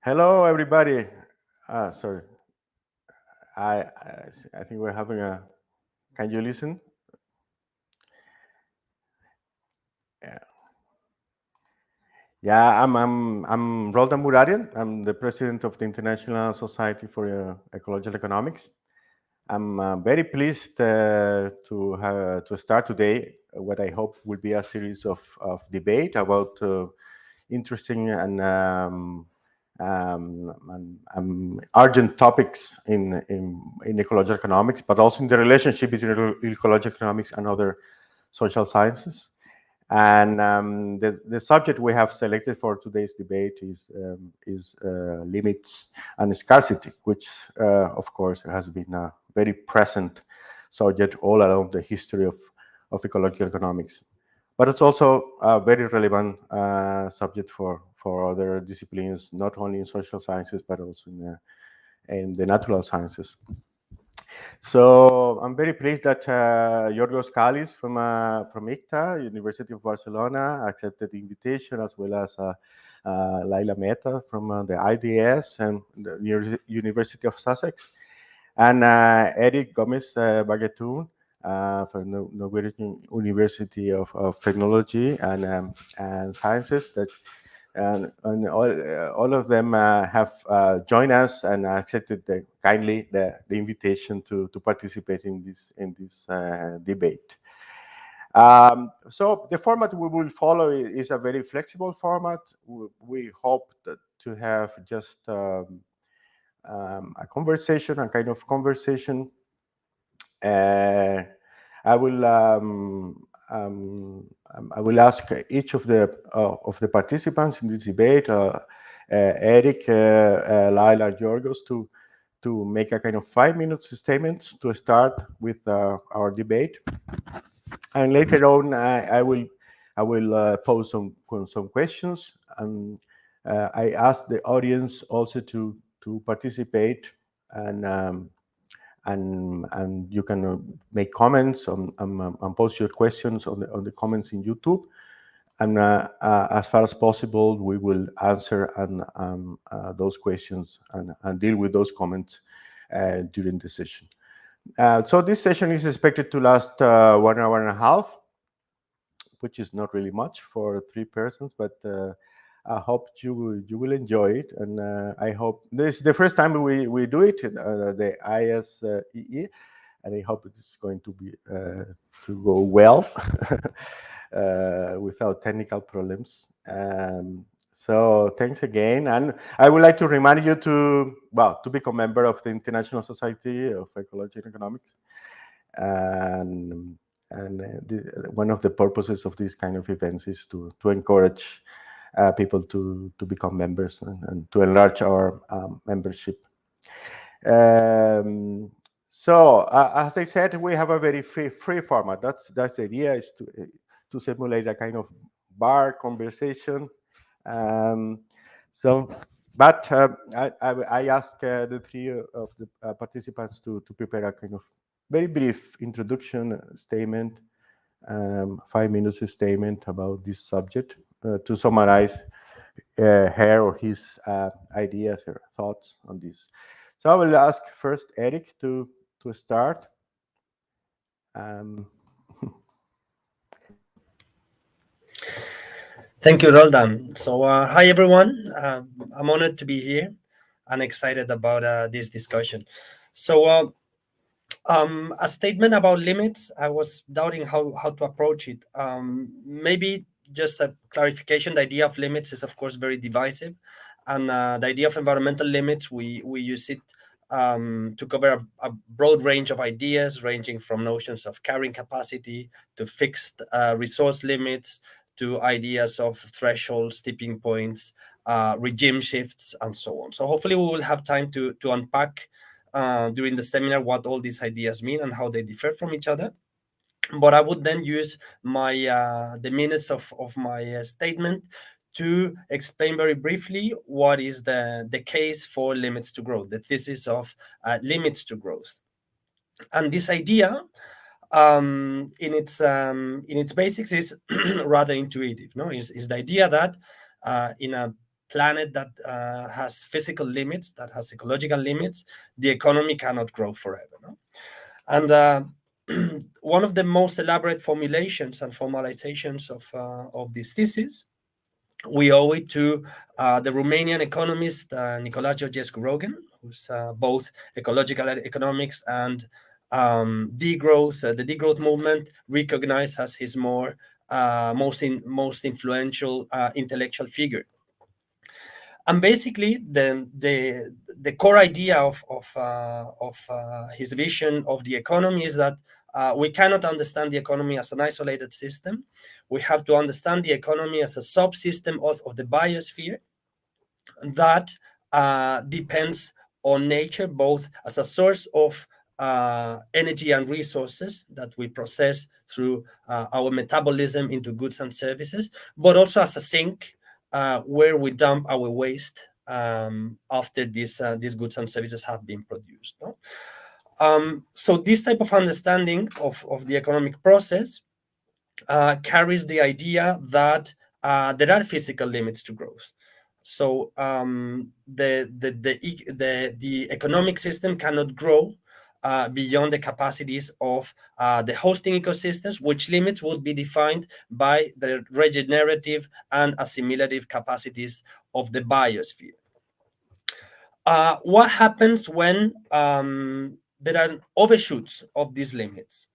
Hello, everybody. Sorry, I, I I think we're having a. Can you listen? Yeah, yeah. I'm Roldan Murarian. I'm the president of the International Society for Ecological Economics. I'm very pleased to start today what I hope will be a series of debate about interesting and urgent topics in ecological economics, but also in the relationship between ecological economics and other social sciences. And the subject we have selected for today's debate is limits and scarcity, which, of course, has been a very present subject all along the history of ecological economics. But it's also a very relevant subject for other disciplines, not only in social sciences, but also in the natural sciences. So I'm very pleased that Giorgos Kallis from ICTA, University of Barcelona, accepted the invitation, as well as Lyla Mehta from the IDS and the University of Sussex, and Erik Gómez-Baggethun from the Norwegian University of Technology and Sciences. And all of them have joined us and accepted kindly the invitation to participate in this debate. So the format we will follow is a very flexible format. We hope to have just a conversation, a kind of conversation. I will I will ask each of the participants in this debate, Erik, Lyla, Giorgos, to make a kind of 5 minute statement to start with our debate, and later on I will pose some questions, and I ask the audience also to participate, and and you can make comments and post your questions on the comments in YouTube. And as far as possible, we will answer those questions and deal with those comments during the session. So this session is expected to last 1 hour and a half, which is not really much for three persons, but I hope you will enjoy it, and I hope this is the first time we do it in the ISEE, and I hope it's going to be to go well without technical problems. So thanks again, and I would like to remind you to become a member of the International Society of Ecology and Economics, and one of the purposes of these kind of events is to encourage people to become members and to enlarge our membership. So as I said, we have a very free format. That's the idea, is to simulate a kind of bar conversation. So, but I asked the three of the participants to prepare a kind of very brief introduction statement, 5 minutes statement about this subject, to summarize her or his ideas or thoughts on this. So I will ask first Erik to start. Thank you, Roldan. So, hi everyone. I'm honored to be here and excited about this discussion. So, a statement about limits. I was doubting how to approach it. Maybe just a clarification. The idea of limits is, of course, very divisive, and the idea of environmental limits, we use it to cover a broad range of ideas, ranging from notions of carrying capacity to fixed resource limits, to ideas of thresholds, tipping points, regime shifts, and so on. So hopefully we will have time to unpack during the seminar what all these ideas mean and how they differ from each other. But I would then use my the minutes of my statement to explain very briefly what is the case for limits to growth, the thesis of limits to growth. And this idea, in its basics, is rather intuitive. No, is the idea that in a planet that has physical limits, that has ecological limits, the economy cannot grow forever. No? And one of the most elaborate formulations and formalizations of this thesis, we owe it to the Romanian economist Nicolae Georgescu-Roegen, who's both ecological economics and the degrowth movement recognized as his most influential intellectual figure. And basically, the core idea of his vision of the economy is that we cannot understand the economy as an isolated system. We have to understand the economy as a subsystem of the biosphere that depends on nature, both as a source of energy and resources that we process through our metabolism into goods and services, but also as a sink where we dump our waste after these goods and services have been produced. No? So this type of understanding of the economic process carries the idea that there are physical limits to growth. So the economic system cannot grow beyond the capacities of the hosting ecosystems, which limits would be defined by the regenerative and assimilative capacities of the biosphere. What happens when there are overshoots of these limits?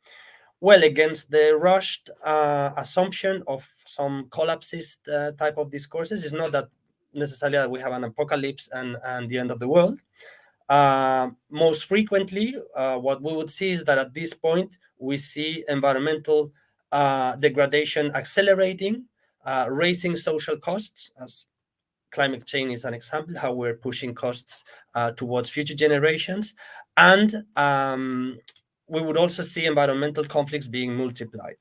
Well, against the rushed assumption of some collapsist type of discourses, it's not that necessarily that we have an apocalypse and the end of the world. Most frequently, what we would see is that at this point, we see environmental degradation accelerating, raising social costs, as climate change is an example, how we're pushing costs towards future generations. And we would also see environmental conflicts being multiplied.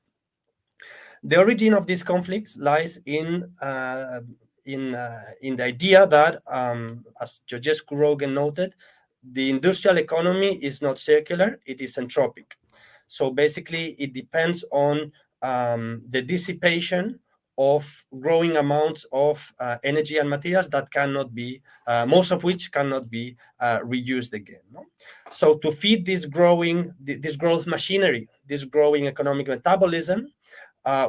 The origin of these conflicts lies in the idea that, as Georgescu-Roegen noted, the industrial economy is not circular, it is entropic. So basically, it depends on the dissipation of growing amounts of energy and materials that cannot be, most of which cannot be reused again. No? So to feed this growth machinery, this growing economic metabolism,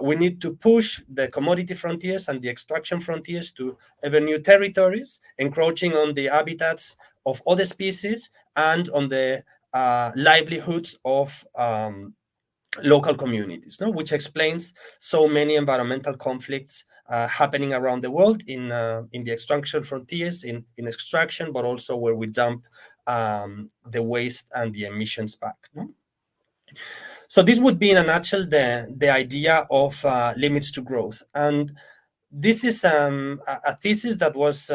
we need to push the commodity frontiers and the extraction frontiers to ever new territories, encroaching on the habitats of other species and on the livelihoods of local communities, no? Which explains so many environmental conflicts happening around the world in the extraction frontiers, in extraction, but also where we dump the waste and the emissions back. No? So this would be, in a nutshell, the idea of limits to growth. And this is a thesis that was,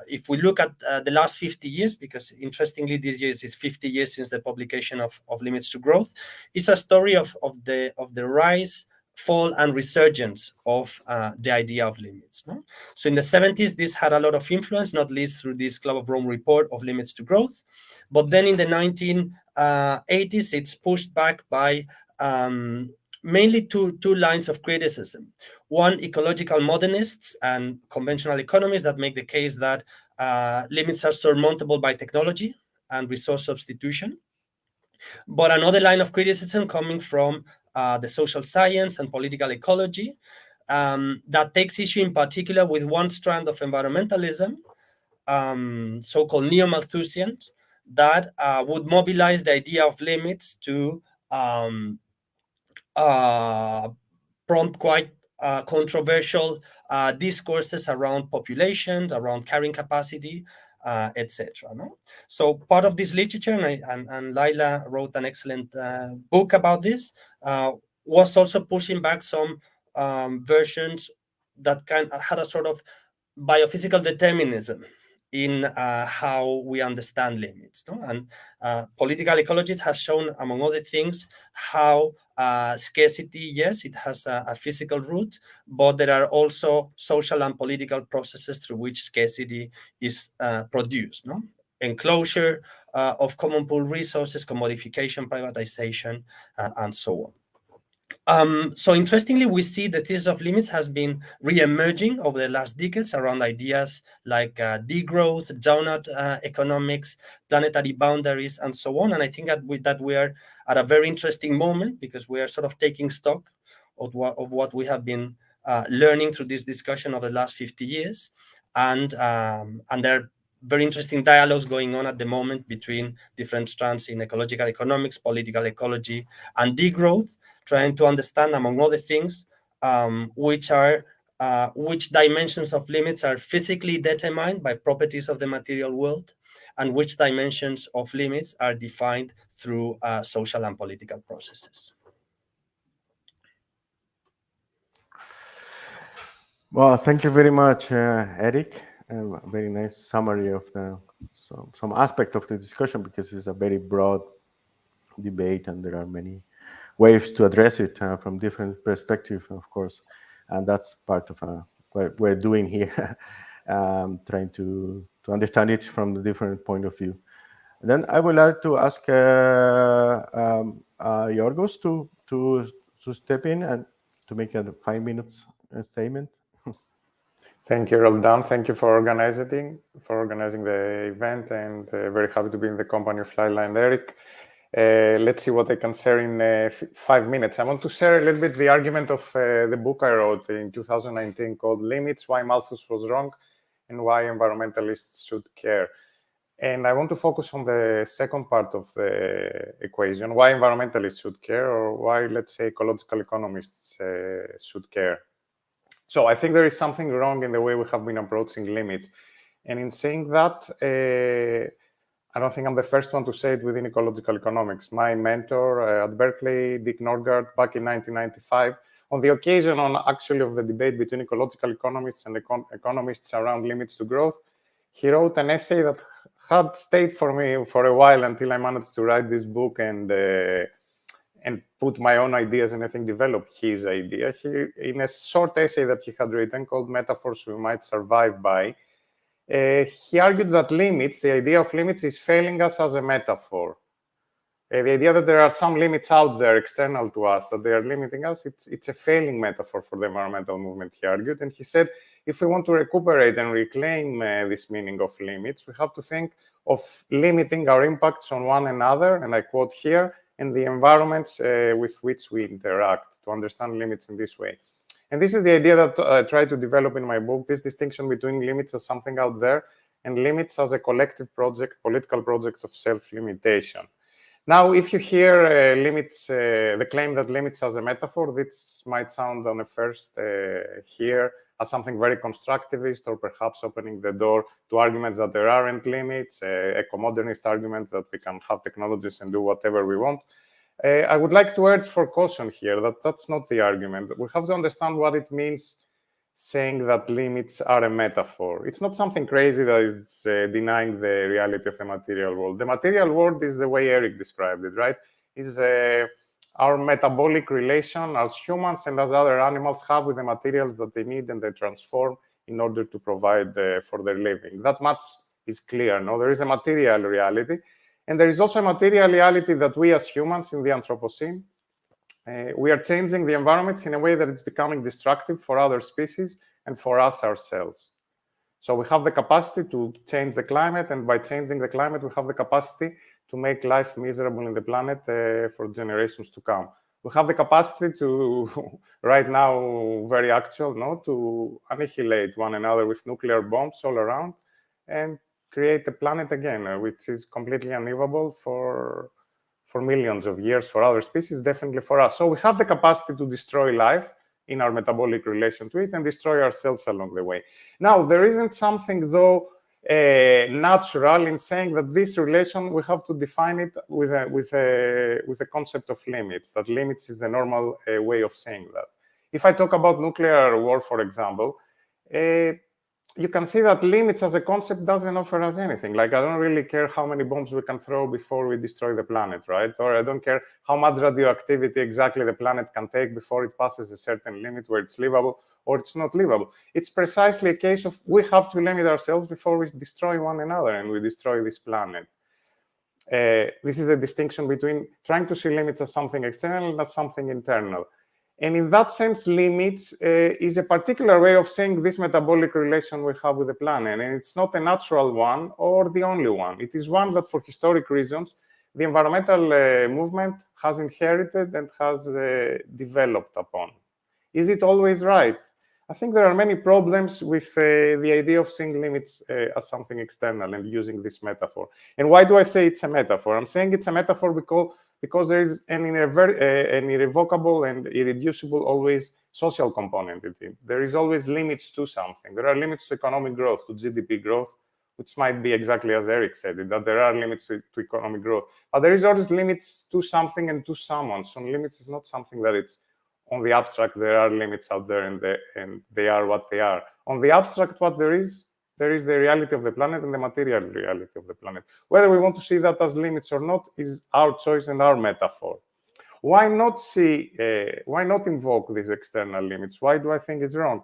if we look at the last 50 years, because interestingly, this year is 50 years since the publication of Limits to Growth, it's a story of the rise, fall, and resurgence of the idea of limits. No? So in the 70s, this had a lot of influence, not least through this Club of Rome report of Limits to Growth. But then in the 1980s, it's pushed back by mainly two lines of criticism. One, ecological modernists and conventional economists that make the case that limits are surmountable by technology and resource substitution. But another line of criticism coming from the social science and political ecology that takes issue in particular with one strand of environmentalism, so-called NeoMalthusians, that would mobilize the idea of limits to prompt quite controversial discourses around populations, around carrying capacity, etc. No? So part of this literature, and Lyla wrote an excellent book about this, was also pushing back some versions that had a sort of biophysical determinism in how we understand limits. No? And political ecologists have shown, among other things, how scarcity, yes, it has a physical root, but there are also social and political processes through which scarcity is produced. No? Enclosure of common pool resources, commodification, privatization, and so on. So interestingly, we see the thesis of limits has been re-emerging over the last decades around ideas like degrowth, donut economics, planetary boundaries, and so on. And I think that we are at a very interesting moment, because we are sort of taking stock of what we have been learning through this discussion of the last 50 years. And there are very interesting dialogues going on at the moment between different strands in ecological economics, political ecology, and degrowth, trying to understand, among other things, which dimensions of limits are physically determined by properties of the material world, and which dimensions of limits are defined through social and political processes. Well, thank you very much, Erik. A very nice summary of some aspect of the discussion, because it's a very broad debate and there are many ways to address it from different perspectives, of course. And that's part of what we're doing here, trying to understand it from the different point of view. And then I would like to ask Giorgos to step in and to make a 5 minutes statement. Thank you, Roldan. Thank you for organizing the event, and very happy to be in the company of Lyla and Erik. Let's see what I can share in 5 minutes. I want to share a little bit the argument of the book I wrote in 2019 called Limits, Why Malthus Was Wrong and Why Environmentalists Should Care. And I want to focus on the second part of the equation, why environmentalists should care, or why, let's say, ecological economists should care. So I think there is something wrong in the way we have been approaching limits. And in saying that, I don't think I'm the first one to say it within ecological economics. My mentor at Berkeley, Dick Norgaard, back in 1995, on the occasion actually of the debate between ecological economists and economists around limits to growth, he wrote an essay that had stayed for me for a while until I managed to write this book and put my own ideas and I think develop his idea. In a short essay that he had written called Metaphors We Might Survive By, he argued that limits, the idea of limits, is failing us as a metaphor. The idea that there are some limits out there external to us, that they are limiting us, it's a failing metaphor for the environmental movement, he argued. And he said, if we want to recuperate and reclaim this meaning of limits, we have to think of limiting our impacts on one another, and I quote here, and the environments with which we interact, to understand limits in this way. And this is the idea that I try to develop in my book, this distinction between limits as something out there and limits as a collective project, political project of self-limitation. Now, if you hear limits, the claim that limits as a metaphor, this might sound on a first here as something very constructivist, or perhaps opening the door to arguments that there aren't limits, eco-modernist arguments that we can have technologies and do whatever we want. I would like to urge for caution here that that's not the argument. We have to understand what it means saying that limits are a metaphor. It's not something crazy that is denying the reality of the material world. The material world is the way Erik described it, right? Is our metabolic relation as humans and as other animals have with the materials that they need and they transform in order to provide for their living. That much is clear, no? There is a material reality. And there is also a material reality that we as humans in the Anthropocene, we are changing the environments in a way that it's becoming destructive for other species and for us ourselves. So we have the capacity to change the climate, and by changing the climate, we have the capacity to make life miserable in the planet for generations to come. We have the capacity to, right now, very actual, no, to annihilate one another with nuclear bombs all around and create a planet again, which is completely unlivable for millions of years for other species, definitely for us. So we have the capacity to destroy life in our metabolic relation to it and destroy ourselves along the way. Now, there isn't something, though, natural in saying that this relation, we have to define it with a concept of limits, that limits is the normal way of saying that. If I talk about nuclear war, for example, you can see that limits as a concept doesn't offer us anything. Like, I don't really care how many bombs we can throw before we destroy the planet, right? Or I don't care how much radioactivity exactly the planet can take before it passes a certain limit where it's livable or it's not livable. It's precisely a case of we have to limit ourselves before we destroy one another and we destroy this planet. This is the distinction between trying to see limits as something external and as something internal. And in that sense, limits is a particular way of saying this metabolic relation we have with the planet. And it's not a natural one or the only one. It is one that, for historic reasons, the environmental movement has inherited and has developed upon. Is it always right? I think there are many problems with the idea of seeing limits as something external and using this metaphor. And why do I say it's a metaphor? I'm saying it's a metaphor because there is an irrevocable and irreducible always social component in it. There is always limits to something. There are limits to economic growth, to GDP growth, which might be exactly as Erik said it, that there are limits to economic growth. But there is always limits to something and to someone. So limits is not something that it's on the abstract. There are limits out there and they are what they are. On the abstract, what there is the reality of the planet and the material reality of the planet. Whether we want to see that as limits or not is our choice and our metaphor. Why not invoke these external limits? Why do I think it's wrong?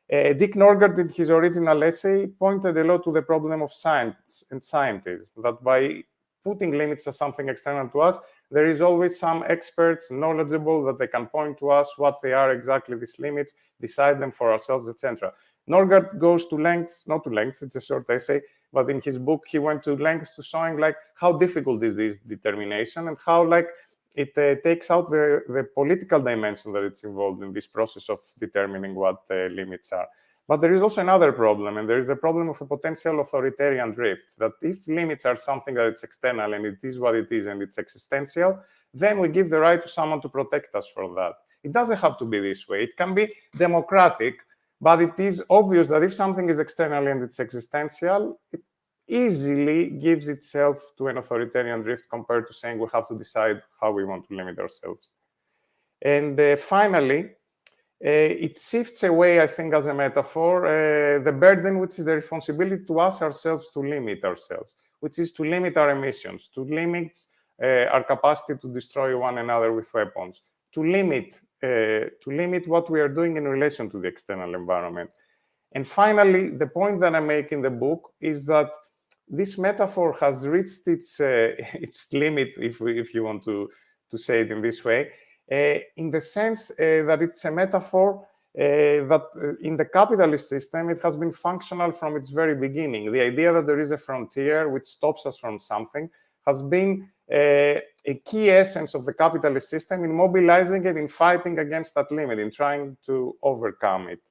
Dick Norgaard, in his original essay, pointed a lot to the problem of science and scientists, that by putting limits as something external to us, there is always some experts knowledgeable that they can point to us what they are exactly, these limits, decide them for ourselves, etc. Norgaard goes to lengths, not to lengths, it's a short essay, but in his book, he went to lengths to showing like how difficult is this determination and how like it takes out the political dimension that it's involved in this process of determining what limits are. But there is also another problem, and there is the problem of a potential authoritarian drift, that if limits are something that it's external and it is what it is and it's existential, then we give the right to someone to protect us from that. It doesn't have to be this way. It can be democratic, but it is obvious that if something is external and it's existential, it easily gives itself to an authoritarian drift compared to saying we have to decide how we want to limit ourselves. And finally, it shifts away, I think, as a metaphor, the burden, which is the responsibility to us ourselves to limit ourselves, which is to limit our emissions, to limit our capacity to destroy one another with weapons, to limit what we are doing in relation to the external environment. And finally, the point that I make in the book is that this metaphor has reached its limit, if you want to say it in this way, in the sense that it's a metaphor that in the capitalist system, it has been functional from its very beginning. The idea that there is a frontier which stops us from something has been a key essence of the capitalist system in mobilizing it, in fighting against that limit, in trying to overcome it.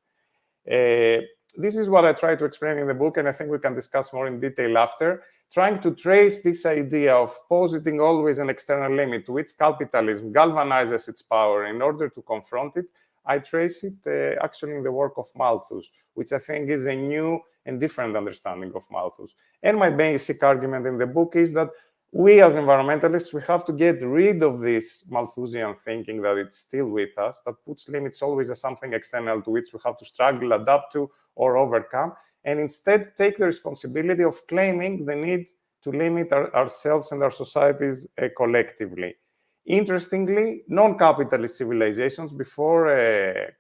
This is what I try to explain in the book, and I think we can discuss more in detail after, trying to trace this idea of positing always an external limit to which capitalism galvanizes its power in order to confront it. I trace it actually in the work of Malthus, which I think is a new and different understanding of Malthus. And my basic argument in the book is that we as environmentalists, we have to get rid of this Malthusian thinking that it's still with us, that puts limits always as something external to which we have to struggle, adapt to, or overcome, and instead take the responsibility of claiming the need to limit ourselves and our societies collectively. Interestingly, non-capitalist civilizations before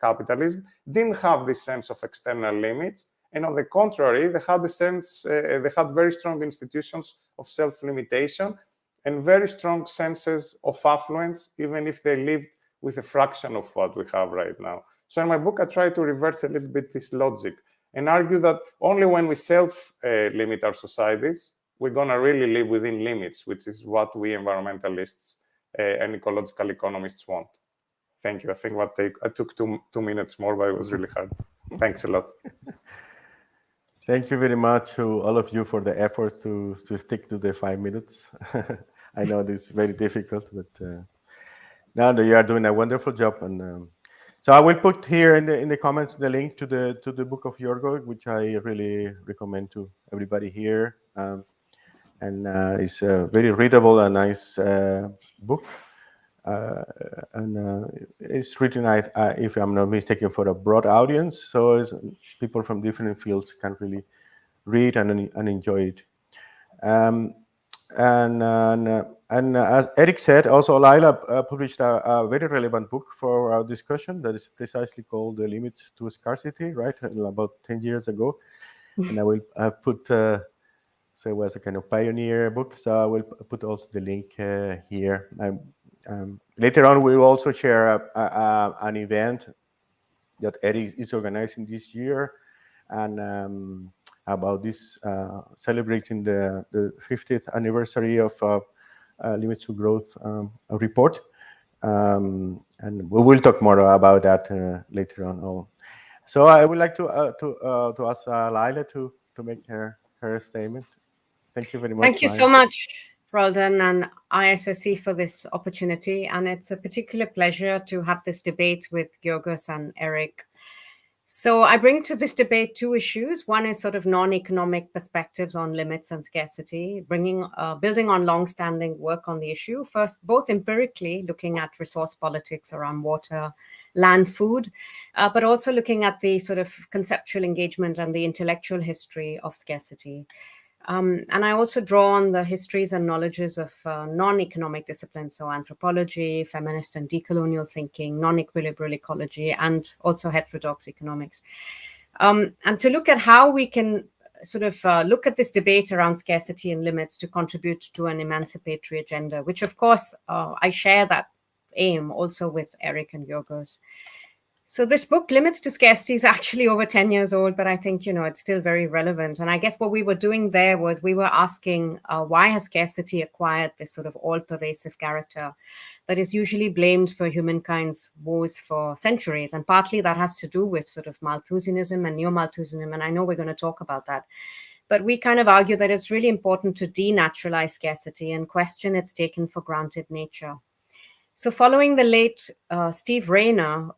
capitalism didn't have this sense of external limits, and on the contrary, they had the sense, they had very strong institutions of self-limitation and very strong senses of affluence, even if they lived with a fraction of what we have right now. So in my book, I try to reverse a little bit this logic and argue that only when we self-limit our societies, we're going to really live within limits, which is what we environmentalists and ecological economists want. Thank you. I think I took two minutes more, but it was really hard. Thanks a lot. Thank you very much to all of you for the effort to stick to the 5 minutes. I know this is very difficult, but now you are doing a wonderful job. And so I will put here in the comments the link to the book of Giorgos, which I really recommend to everybody here. And it's a very readable and nice book. And it's written, if I'm not mistaken, for a broad audience, so people from different fields can really read and enjoy it. And as Erik said, also Lyla published a very relevant book for our discussion that is precisely called "The Limits to Scarcity," right, about 10 years ago. And I will put, so it was a kind of pioneer book, so I will put also the link here. Later on, we will also share an event that Erik is organizing this year, and about this celebrating the 50th anniversary of Limits to Growth report. And we will talk more about that later on. So I would like to ask Lyla to make her statement. Thank you very much. Thank you so much, Roldan and ISSE for this opportunity. And it's a particular pleasure to have this debate with Giorgos and Erik. So I bring to this debate two issues. One is sort of non-economic perspectives on limits and scarcity, building on long-standing work on the issue. First, both empirically, looking at resource politics around water, land, food, but also looking at the sort of conceptual engagement and the intellectual history of scarcity. And I also draw on the histories and knowledges of non-economic disciplines, so anthropology, feminist and decolonial thinking, non-equilibrial ecology, and also heterodox economics. And to look at how we can sort of look at this debate around scarcity and limits to contribute to an emancipatory agenda, which of course I share that aim also with Erik and Giorgos. So this book, Limits to Scarcity, is actually over 10 years old, but I think, it's still very relevant. And I guess what we were doing there was we were asking why has scarcity acquired this sort of all-pervasive character that is usually blamed for humankind's woes for centuries? And partly that has to do with sort of Malthusianism and NeoMalthusianism, and I know we're going to talk about that. But we kind of argue that it's really important to denaturalize scarcity and question its taken for granted nature. So following the late Steve Rayner,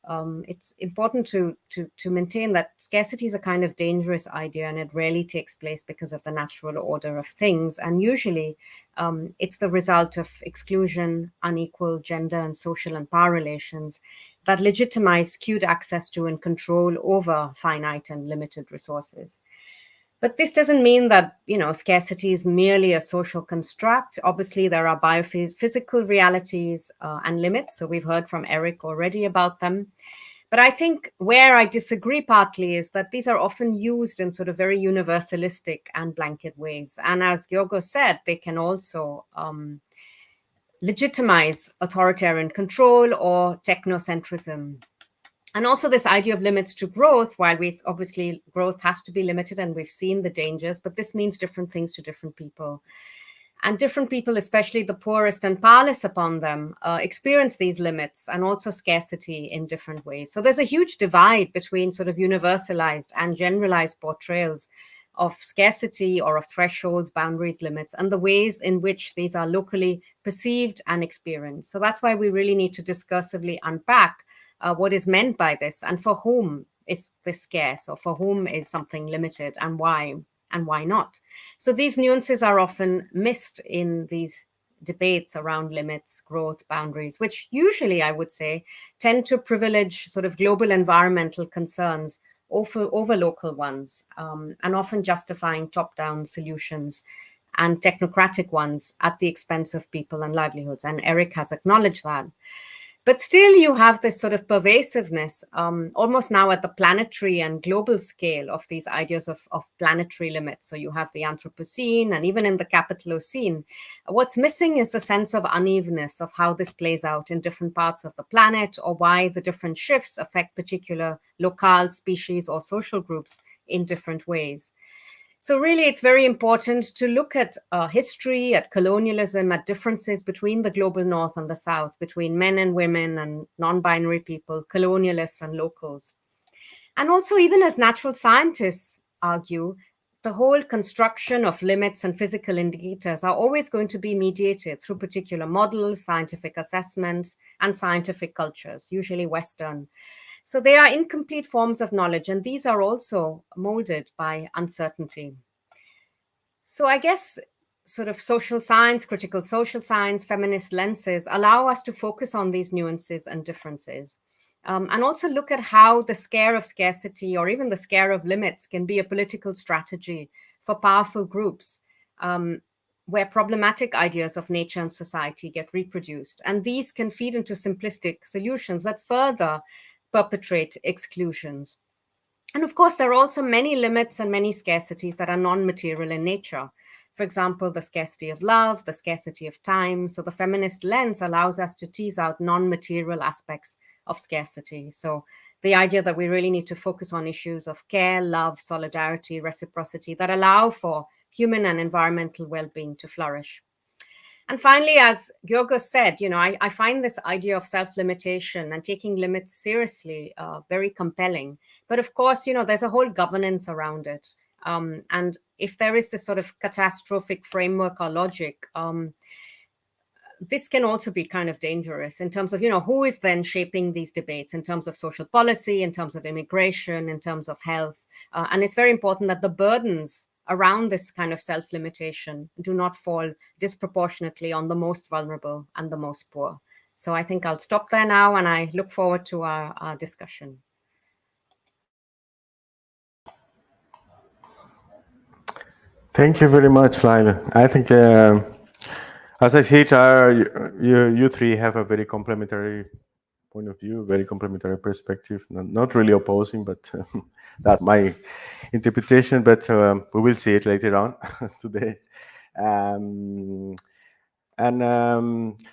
it's important to maintain that scarcity is a kind of dangerous idea, and it rarely takes place because of the natural order of things. And usually it's the result of exclusion, unequal gender and social and power relations that legitimize skewed access to and control over finite and limited resources. But this doesn't mean that, scarcity is merely a social construct. Obviously, there are biophysical realities and limits. So we've heard from Erik already about them. But I think where I disagree partly is that these are often used in sort of very universalistic and blanket ways. And as Giorgos said, they can also legitimize authoritarian control or technocentrism. And also this idea of limits to growth, while obviously growth has to be limited and we've seen the dangers, but this means different things to different people. And different people, especially the poorest and powerless upon them, experience these limits and also scarcity in different ways. So there's a huge divide between sort of universalized and generalized portrayals of scarcity or of thresholds, boundaries, limits, and the ways in which these are locally perceived and experienced. So that's why we really need to discursively unpack what is meant by this, and for whom is this scarce, or for whom is something limited, and why not. So these nuances are often missed in these debates around limits, growth, boundaries, which usually, I would say, tend to privilege sort of global environmental concerns over local ones, and often justifying top-down solutions and technocratic ones at the expense of people and livelihoods. And Erik has acknowledged that. But still, you have this sort of pervasiveness, almost now at the planetary and global scale, of these ideas of planetary limits. So you have the Anthropocene, and even in the Capitalocene. What's missing is the sense of unevenness of how this plays out in different parts of the planet, or why the different shifts affect particular locale, species, or social groups in different ways. So really, it's very important to look at history, at colonialism, at differences between the global north and the south, between men and women and non-binary people, colonialists and locals. And also, even as natural scientists argue, the whole construction of limits and physical indicators are always going to be mediated through particular models, scientific assessments, and scientific cultures, usually Western. So they are incomplete forms of knowledge, and these are also molded by uncertainty. So I guess sort of social science, critical social science, feminist lenses allow us to focus on these nuances and differences, and also look at how the scare of scarcity, or even the scare of limits, can be a political strategy for powerful groups, where problematic ideas of nature and society get reproduced. And these can feed into simplistic solutions that further perpetrate exclusions. And of course, there are also many limits and many scarcities that are non-material in nature. For example, the scarcity of love, the scarcity of time. So the feminist lens allows us to tease out non-material aspects of scarcity. So the idea that we really need to focus on issues of care, love, solidarity, reciprocity that allow for human and environmental well-being to flourish. And finally, as Giorgos said, I find this idea of self-limitation and taking limits seriously very compelling. But of course, there's a whole governance around it. And if there is this sort of catastrophic framework or logic, this can also be kind of dangerous in terms of, who is then shaping these debates in terms of social policy, in terms of immigration, in terms of health. And it's very important that the burdens around this kind of self-limitation do not fall disproportionately on the most vulnerable and the most poor. So I think I'll stop there now, and I look forward to our discussion. Thank you very much, Lyla. I think, as I see it, you three have a very complementary point of view, very complementary perspective, not really opposing, but that's my interpretation, but we will see it later on today.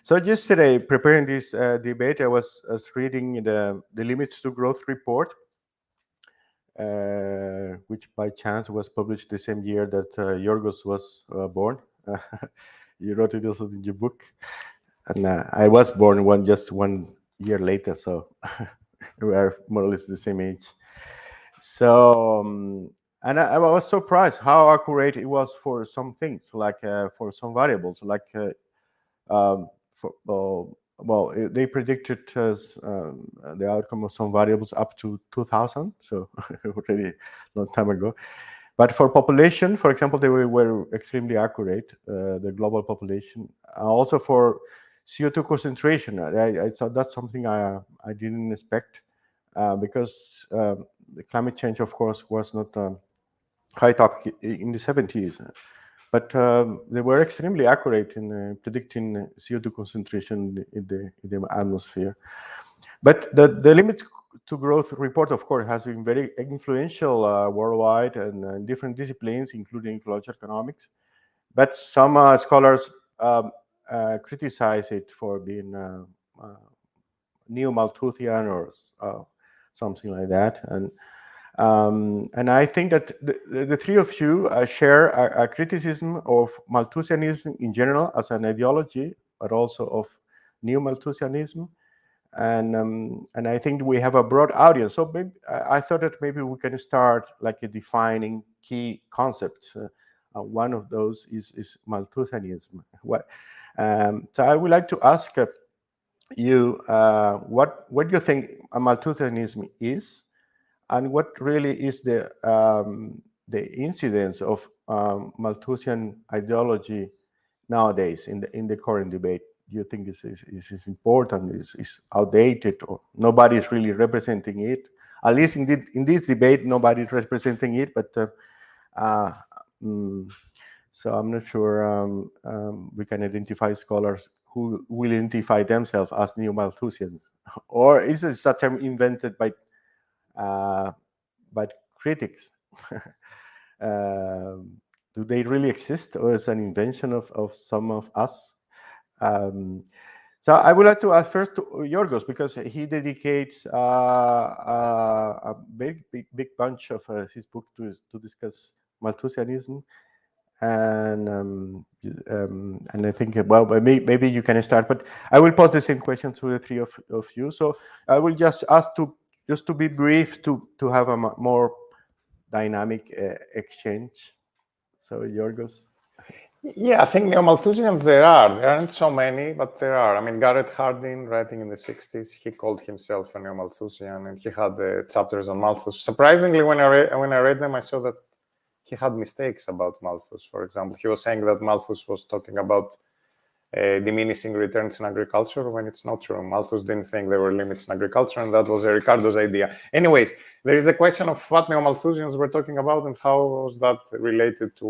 So yesterday, preparing this debate, I was reading the Limits to Growth report, which by chance was published the same year that Giorgos was born. You wrote it also in your book. And I was born just 1 year later, so we are more or less the same age. So, and I was surprised how accurate it was for some things, like for some variables, like they predicted the outcome of some variables up to 2000, so already a long time ago. But for population, for example, they were extremely accurate, the global population. Also for CO2 concentration, I thought that's something I didn't expect, because the climate change, of course, was not a high topic in the 70s. But they were extremely accurate in predicting CO2 concentration in the atmosphere. But the Limits to Growth report, of course, has been very influential worldwide and in different disciplines, including ecological economics. But some scholars criticize it for being neo-Malthusian or something like that. And I think that the three of you share a criticism of Malthusianism in general as an ideology, but also of neo-Malthusianism. And I think we have a broad audience. So maybe, I thought that maybe we can start like defining key concepts. One of those is Malthusianism. So I would like to ask you what you think Malthusianism is, and what really is the incidence of Malthusian ideology nowadays in the current debate. Do you think this is important, is outdated, or nobody is really representing it? At least in this debate, nobody is representing it. But so I'm not sure we can identify scholars who will identify themselves as neo-Malthusians, or is this a term invented by critics? Do they really exist, or is an invention of some of us? So I would like to ask first to Giorgos, because he dedicates a big bunch of his book to discuss Malthusianism, and I think, well, maybe you can start, but I will pose the same question to the three of you. So I will just ask to be brief, to have a more dynamic exchange. So Giorgos. Yeah, I think neo-Malthusians there aren't so many, but there are. I mean, Garrett Hardin, writing in the 60s, he called himself a neo-Malthusian, and he had chapters on Malthus. Surprisingly, when I read them, I saw that he had mistakes about Malthus. For example, he was saying that Malthus was talking about diminishing returns in agriculture, when it's not true. Malthus didn't think there were limits in agriculture, and that was Ricardo's idea. Anyways, there is a question of what neo-Malthusians were talking about and how was that related to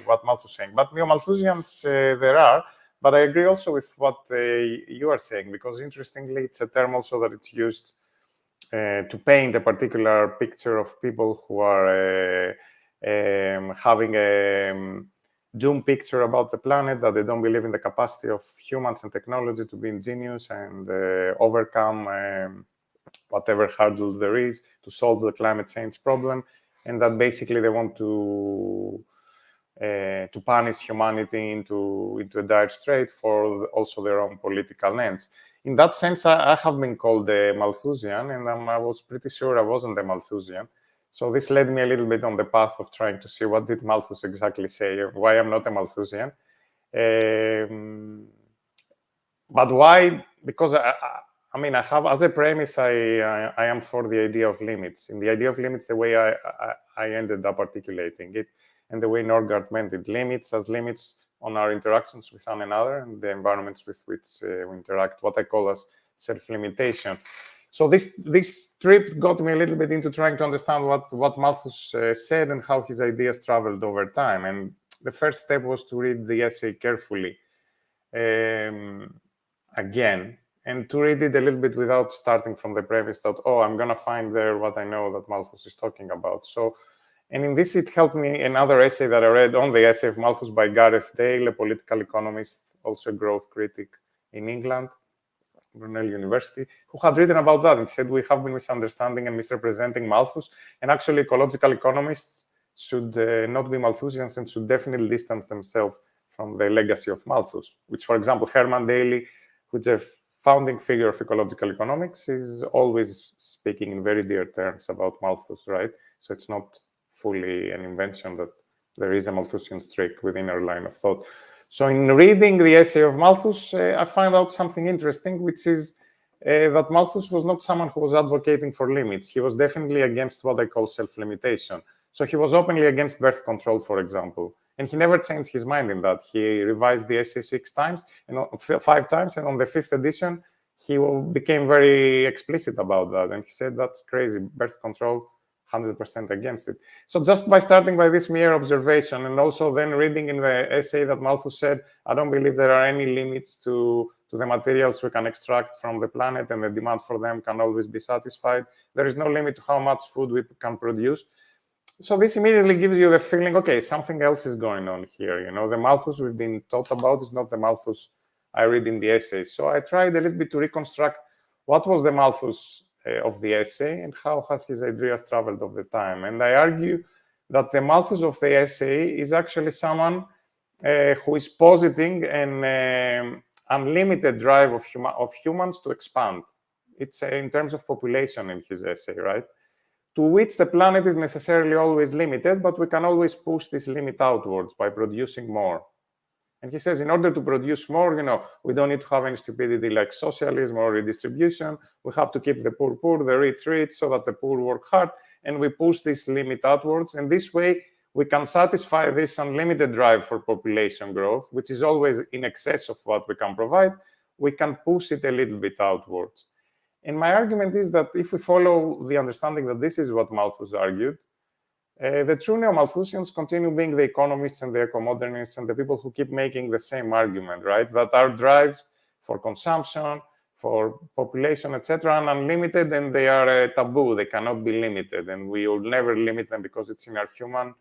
what Malthus was saying. But neo-Malthusians there are, but I agree also with what you are saying, because interestingly, it's a term also that it's used to paint a particular picture of people who are having doom picture about the planet, that they don't believe in the capacity of humans and technology to be ingenious and overcome whatever hurdles there is to solve the climate change problem, and that basically they want to punish humanity into a dire strait for also their own political ends. In that sense, I have been called a Malthusian, and I was pretty sure I wasn't a Malthusian. So this led me a little bit on the path of trying to see what did Malthus exactly say, why I'm not a Malthusian. But why? Because I mean, I have, as a premise, I am for the idea of limits. In the idea of limits, the way I ended up articulating it, and the way Norgard meant it, limits as limits on our interactions with one another and the environments with which we interact, what I call as self-limitation. So this trip got me a little bit into trying to understand what Malthus said and how his ideas traveled over time. And the first step was to read the essay carefully again, and to read it a little bit without starting from the premise that, oh, I'm going to find there what I know that Malthus is talking about. So, and in this, it helped me another essay that I read on the essay of Malthus by Gareth Dale, a political economist, also a growth critic in England, Brunel University, who had written about that and said we have been misunderstanding and misrepresenting Malthus, and actually ecological economists should not be Malthusians and should definitely distance themselves from the legacy of Malthus, which, for example, Herman Daly, who's a founding figure of ecological economics, is always speaking in very dear terms about Malthus, right? So it's not fully an invention that there is a Malthusian streak within our line of thought. So in reading the essay of Malthus, I find out something interesting, which is that Malthus was not someone who was advocating for limits. He was definitely against what I call self-limitation. So he was openly against birth control, for example. And he never changed his mind in that. He revised the essay 5 times, and on the 5th edition, he became very explicit about that. And he said, that's crazy, birth control, 100% against it. So just by starting by this mere observation, and also then reading in the essay that Malthus said, I don't believe there are any limits to the materials we can extract from the planet, and the demand for them can always be satisfied. There is no limit to how much food we can produce. So this immediately gives you the feeling, okay, something else is going on here. You know, the Malthus we've been taught about is not the Malthus I read in the essay. So I tried a little bit to reconstruct what was the Malthus of the essay and how has his ideas traveled over time. And I argue that the Malthus of the essay is actually someone who is positing an unlimited drive of humans to expand. It's in terms of population in his essay, right? To which the planet is necessarily always limited, but we can always push this limit outwards by producing more. And he says, in order to produce more, you know, we don't need to have any stupidity like socialism or redistribution. We have to keep the poor poor, the rich rich, so that the poor work hard, and we push this limit outwards. And this way, we can satisfy this unlimited drive for population growth, which is always in excess of what we can provide. We can push it a little bit outwards. And my argument is that if we follow the understanding that this is what Malthus argued, the true neo-Malthusians continue being the economists and the eco-modernists and the people who keep making the same argument, right? That our drives for consumption, for population, etc., are unlimited, and they are taboo. They cannot be limited, and we will never limit them because it's in our human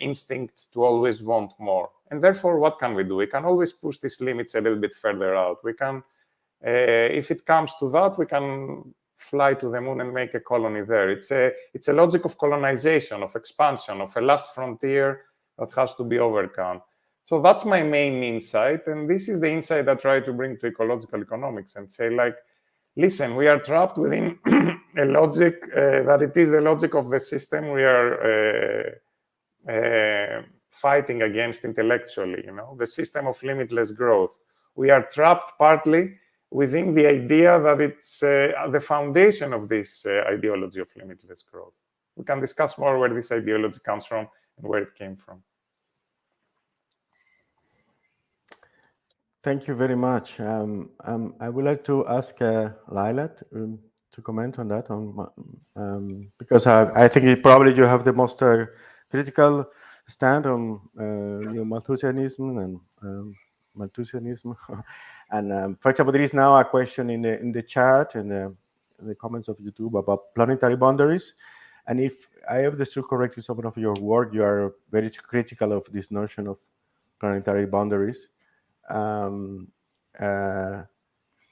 instinct to always want more. And therefore, what can we do? We can always push these limits a little bit further out. We can, if it comes to that, we can fly to the moon and make a colony there. It's a logic of colonization, of expansion, of a last frontier that has to be overcome. So that's my main insight, and this is the insight I try to bring to ecological economics and say, like, listen, we are trapped within a logic that it is the logic of the system we are fighting against intellectually, you know, the system of limitless growth. We are trapped partly within the idea that it's the foundation of this ideology of limitless growth. We can discuss more where this ideology comes from and where it came from. Thank you very much. I would like to ask Lyla to comment on that, because I think probably you have the most critical stand on Malthusianism and Malthusianism. And for example, there is now a question in the chat and in the comments of YouTube about planetary boundaries. And if I have understood correctly some of your work, you are very critical of this notion of planetary boundaries.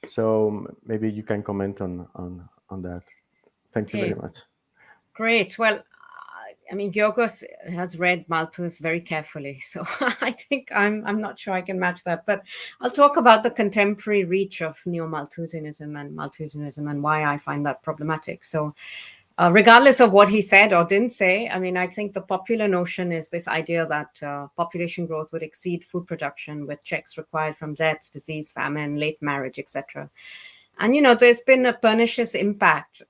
So maybe you can comment on that. Thank you very much. Great. Well, I mean, Giorgos has read Malthus very carefully, so I think I'm not sure I can match that. But I'll talk about the contemporary reach of NeoMalthusianism and Malthusianism and why I find that problematic. So, regardless of what he said or didn't say, I mean, I think the popular notion is this idea that population growth would exceed food production, with checks required from deaths, disease, famine, late marriage, etc. And there's been a pernicious impact.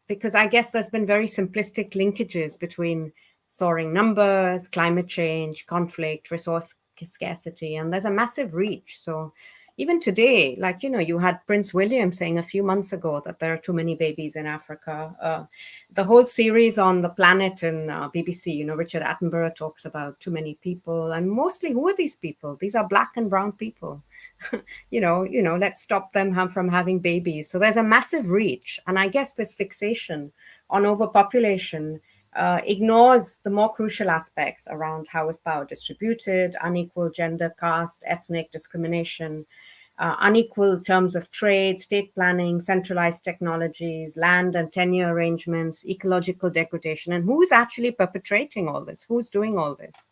Because I guess there's been very simplistic linkages between soaring numbers, climate change, conflict, resource scarcity, and there's a massive reach. So even today, like, you had Prince William saying a few months ago that there are too many babies in Africa. The whole series on the Planet in BBC, Richard Attenborough talks about too many people. And mostly, who are these people? These are Black and brown people. Let's stop them from having babies. So there's a massive reach. And I guess this fixation on overpopulation ignores the more crucial aspects around how is power distributed, unequal gender, caste, ethnic discrimination, unequal terms of trade, state planning, centralized technologies, land and tenure arrangements, ecological degradation, and who's actually perpetrating all this? Who's doing all this?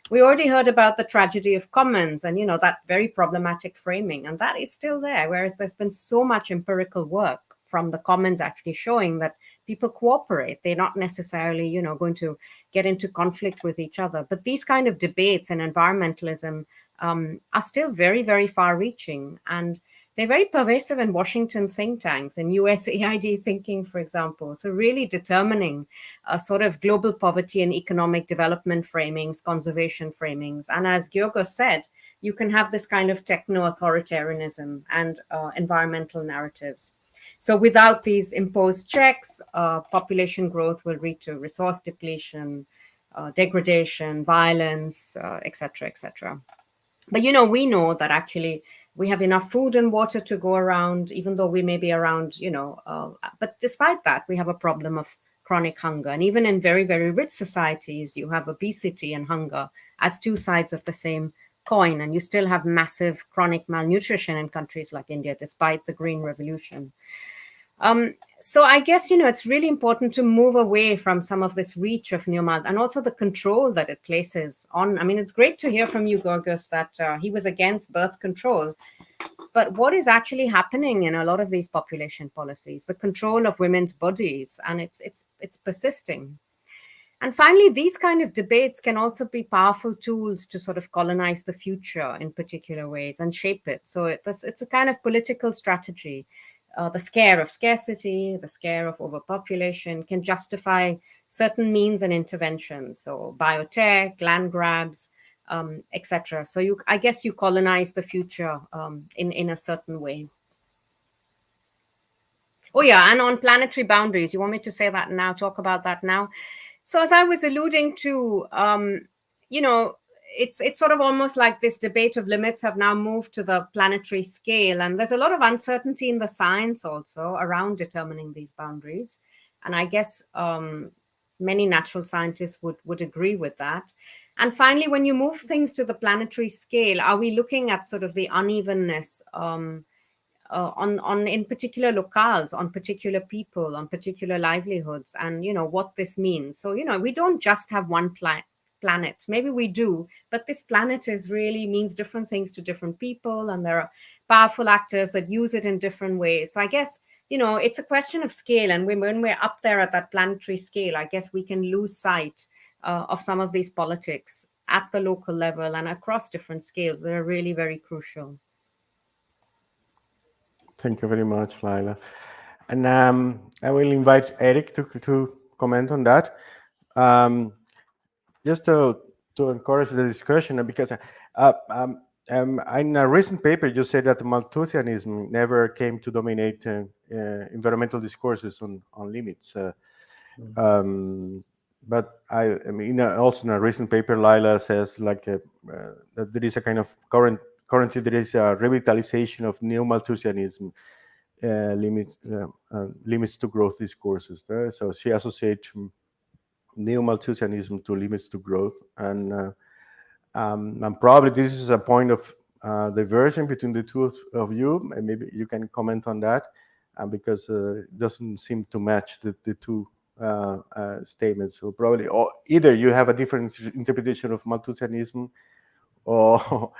We already heard about the tragedy of commons and, that very problematic framing, and that is still there, whereas there's been so much empirical work from the commons actually showing that people cooperate. They're not necessarily, going to get into conflict with each other. But these kind of debates and environmentalism are still very, very far-reaching, and they're very pervasive in Washington think tanks and USAID thinking, for example. So really determining a sort of global poverty and economic development framings, conservation framings. And as Giorgos said, you can have this kind of techno-authoritarianism and environmental narratives. So without these imposed checks, population growth will lead to resource depletion, degradation, violence, etc., etc. But, we know that actually we have enough food and water to go around, even though we may be around, but despite that, we have a problem of chronic hunger. And even in very, very rich societies, you have obesity and hunger as two sides of the same coin. And you still have massive chronic malnutrition in countries like India, despite the Green Revolution. So I guess, it's really important to move away from some of this reach of NeoMalth and also the control that it places on. I mean, it's great to hear from you, Giorgos, that he was against birth control. But what is actually happening in a lot of these population policies? The control of women's bodies, and it's persisting. And finally, these kind of debates can also be powerful tools to sort of colonize the future in particular ways and shape it. So it's a kind of political strategy. The scare of scarcity, the scare of overpopulation can justify certain means and interventions. So biotech, land grabs, etc. So I guess you colonize the future in a certain way. Oh yeah, and on planetary boundaries, you want me to say that now, talk about that now? So as I was alluding to, it's sort of almost like this debate of limits have now moved to the planetary scale. And there's a lot of uncertainty in the science also around determining these boundaries. And I guess many natural scientists would agree with that. And finally, when you move things to the planetary scale, are we looking at sort of the unevenness on in particular locales, on particular people, on particular livelihoods, and what this means? So we don't just have one planet. Maybe we do, but this planet really means different things to different people, and there are powerful actors that use it in different ways. So I guess it's a question of scale, and when we're up there at that planetary scale, I guess we can lose sight of some of these politics at the local level and across different scales that are really very crucial. Thank you very much, Lyla. And I will invite Erik to comment on that. Just to encourage the discussion, because in a recent paper, you said that Malthusianism never came to dominate environmental discourses on limits. But I mean, also in a recent paper, Lyla says that there is a kind of currently there is a revitalization of NeoMalthusianism limits to growth discourses. So she associates NeoMalthusianism to limits to growth, and And probably this is a point of diversion between the two of you, and maybe you can comment on that, because it doesn't seem to match the two statements. So probably either you have a different interpretation of Malthusianism, or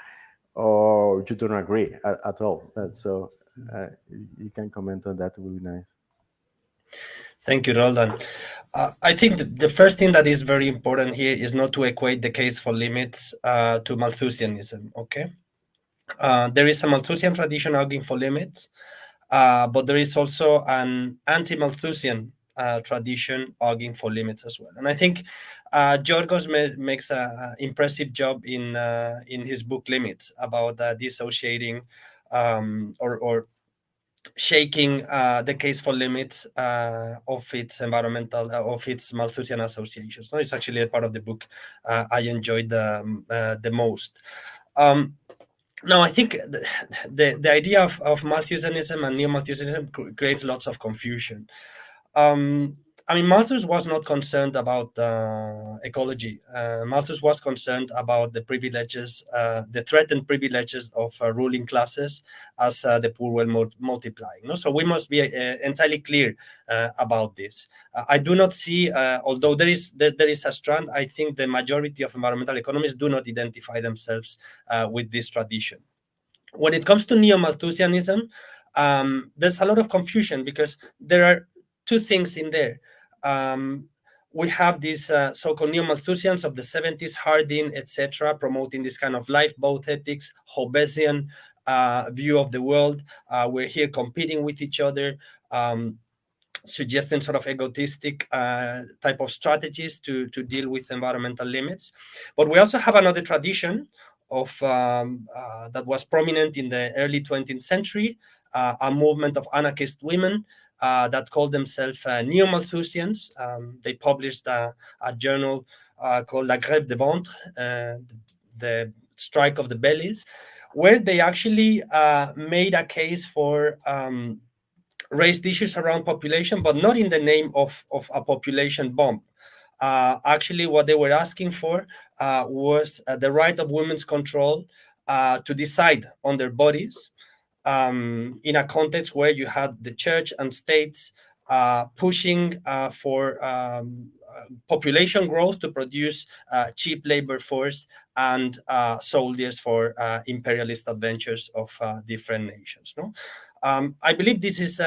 or you don't agree at all. So you can comment on that. It would be nice. Thank you, Roldan. I think the first thing that is very important here is not to equate the case for limits to Malthusianism. Okay, there is a Malthusian tradition arguing for limits, but there is also an anti-Malthusian tradition arguing for limits as well. And I think Giorgos makes an impressive job in his book Limits about dissociating or shaking the case for limits of its environmental, of its Malthusian associations. No, it's actually a part of the book I enjoyed the most. Now, I think the idea of Malthusianism and NeoMalthusianism creates lots of confusion. I mean, Malthus was not concerned about ecology. Malthus was concerned about the privileges, the threatened privileges of ruling classes as the poor were multiplying. No? So we must be entirely clear about this. I do not see, although there is a strand, I think the majority of environmental economists do not identify themselves with this tradition. When it comes to Neo-Malthusianism, there's a lot of confusion because there are two things in there. We have these so-called Neo-Malthusians of the 70s, Harding, etc., promoting this kind of lifeboat ethics, Hobbesian view of the world. We're here competing with each other, suggesting sort of egotistic type of strategies to deal with environmental limits. But we also have another tradition of that was prominent in the early 20th century, a movement of anarchist women that called themselves Neo-Malthusians. They published a journal called La Grève des Ventres, the strike of the bellies, where they actually made a case for raised issues around population, but not in the name of a population bomb. Actually, what they were asking for was the right of women's control to decide on their bodies, in a context where you had the church and states pushing for population growth to produce cheap labor force and soldiers for imperialist adventures of different nations. No, I believe this is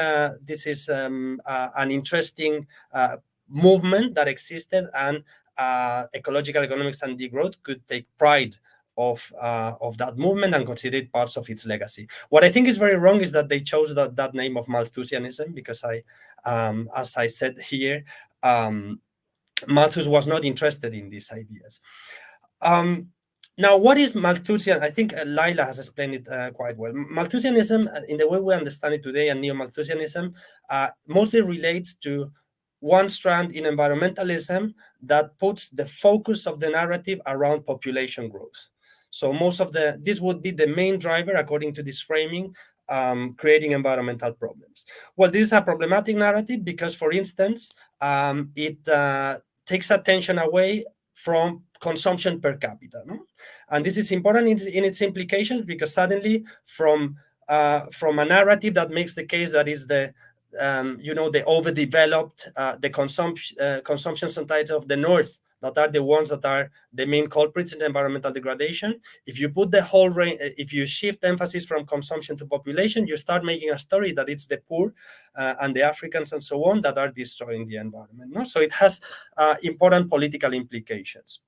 an interesting movement that existed, and ecological economics and degrowth could take pride of that movement and consider it parts of its legacy. What I think is very wrong is that they chose that name of Malthusianism, because as I said here, Malthus was not interested in these ideas. Now, what is Malthusian? I think Lyla has explained it quite well. Malthusianism, in the way we understand it today, and Neo-Malthusianism, mostly relates to one strand in environmentalism that puts the focus of the narrative around population growth. So this would be the main driver, according to this framing, creating environmental problems. Well, this is a problematic narrative because, for instance, it takes attention away from consumption per capita. No? And this is important in its implications, because suddenly from a narrative that makes the case that is the overdeveloped, the consumption societies of the North that are the ones that are the main culprits in environmental degradation. If you put the whole range, if you shift emphasis from consumption to population, you start making a story that it's the poor and the Africans and so on that are destroying the environment. No? So it has important political implications.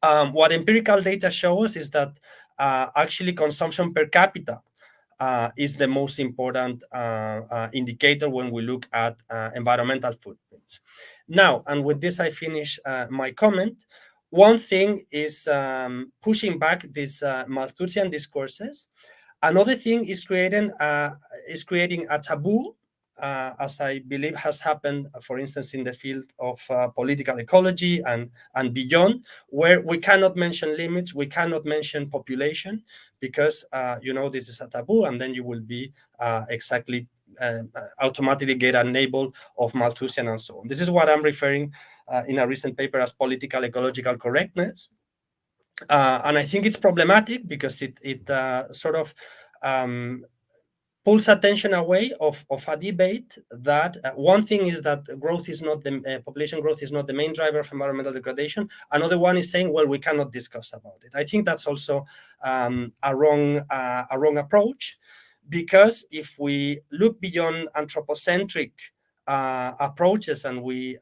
What empirical data shows is that actually consumption per capita is the most important indicator when we look at environmental footprints. Now, and with this I finish my comment. One thing is pushing back these Malthusian discourses. Another thing is creating a taboo, as I believe has happened, for instance, in the field of political ecology and beyond, where we cannot mention limits, we cannot mention population, because this is a taboo, and then you will be automatically get a label of Malthusian and so on. This is what I'm referring in a recent paper as political ecological correctness. And I think it's problematic because it sort of pulls attention away of a debate that one thing is that growth is not the population growth is not the main driver of environmental degradation. Another one is saying, well, we cannot discuss about it. I think that's also a wrong approach, because if we look beyond anthropocentric approaches and we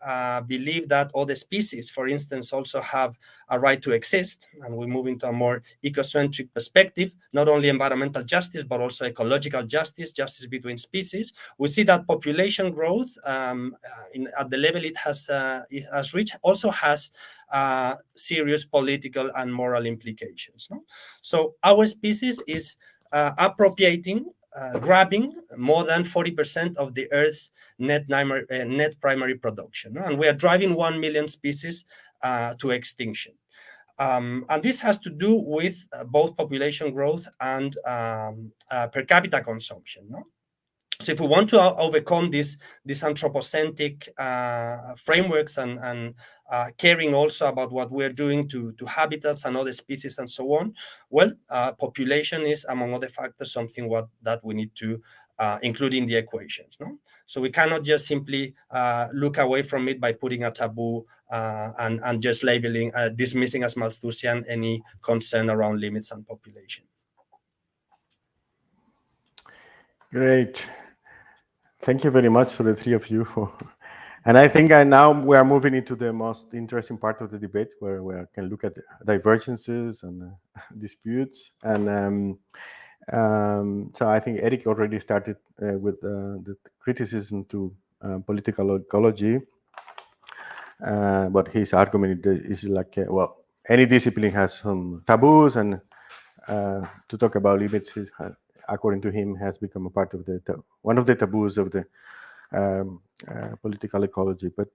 believe that all the species, for instance, also have a right to exist, and we move into a more ecocentric perspective, not only environmental justice, but also ecological justice, justice between species, we see that population growth at the level it has reached also has serious political and moral implications. No? So our species is appropriating, grabbing more than 40% of the Earth's net primary production. No? And we are driving 1 million species to extinction. And this has to do with both population growth and per capita consumption. No? So if we want to overcome these anthropocentric frameworks and caring also about what we're doing to habitats and other species and so on, well, population is, among other factors, something that we need to include in the equations. No? So we cannot just simply look away from it by putting a taboo and just labeling, dismissing as Malthusian any concern around limits and population. Great. Thank you very much for the three of you. And I think now we are moving into the most interesting part of the debate, where we can look at divergences and disputes. And so I think Erik already started with the criticism to political ecology. But his argument is like, well, any discipline has some taboos, and to talk about limits is, according to him, has become a part of one of the taboos of the political ecology. But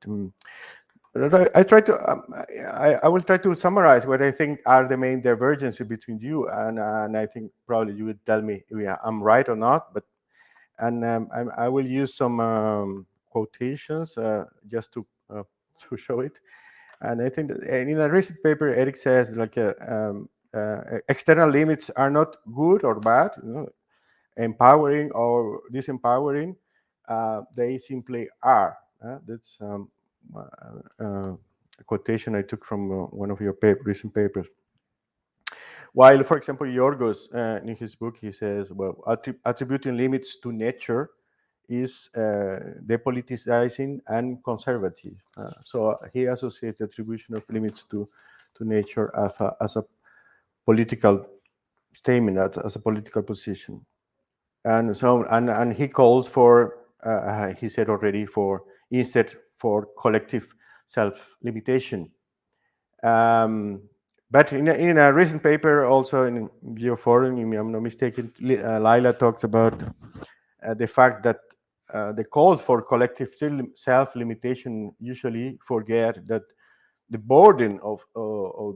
I will try to summarize what I think are the main divergences between you, and I think probably you would tell me if I'm right or not. But I will use some quotations just to show it. And I think that in a recent paper, Erik says like external limits are not good or bad, empowering or disempowering. They simply are. That's a quotation I took from one of your recent papers. While, for example, Giorgos, in his book, he says, well, attributing limits to nature is depoliticizing and conservative. So he associates the attribution of limits to nature as a political statement, as a political position. And so, and he calls for, he said already, instead for collective self-limitation. But in a recent paper, also in Geoforum, if I'm not mistaken, Lyla talks about the fact that the calls for collective self-limitation usually forget that the burden of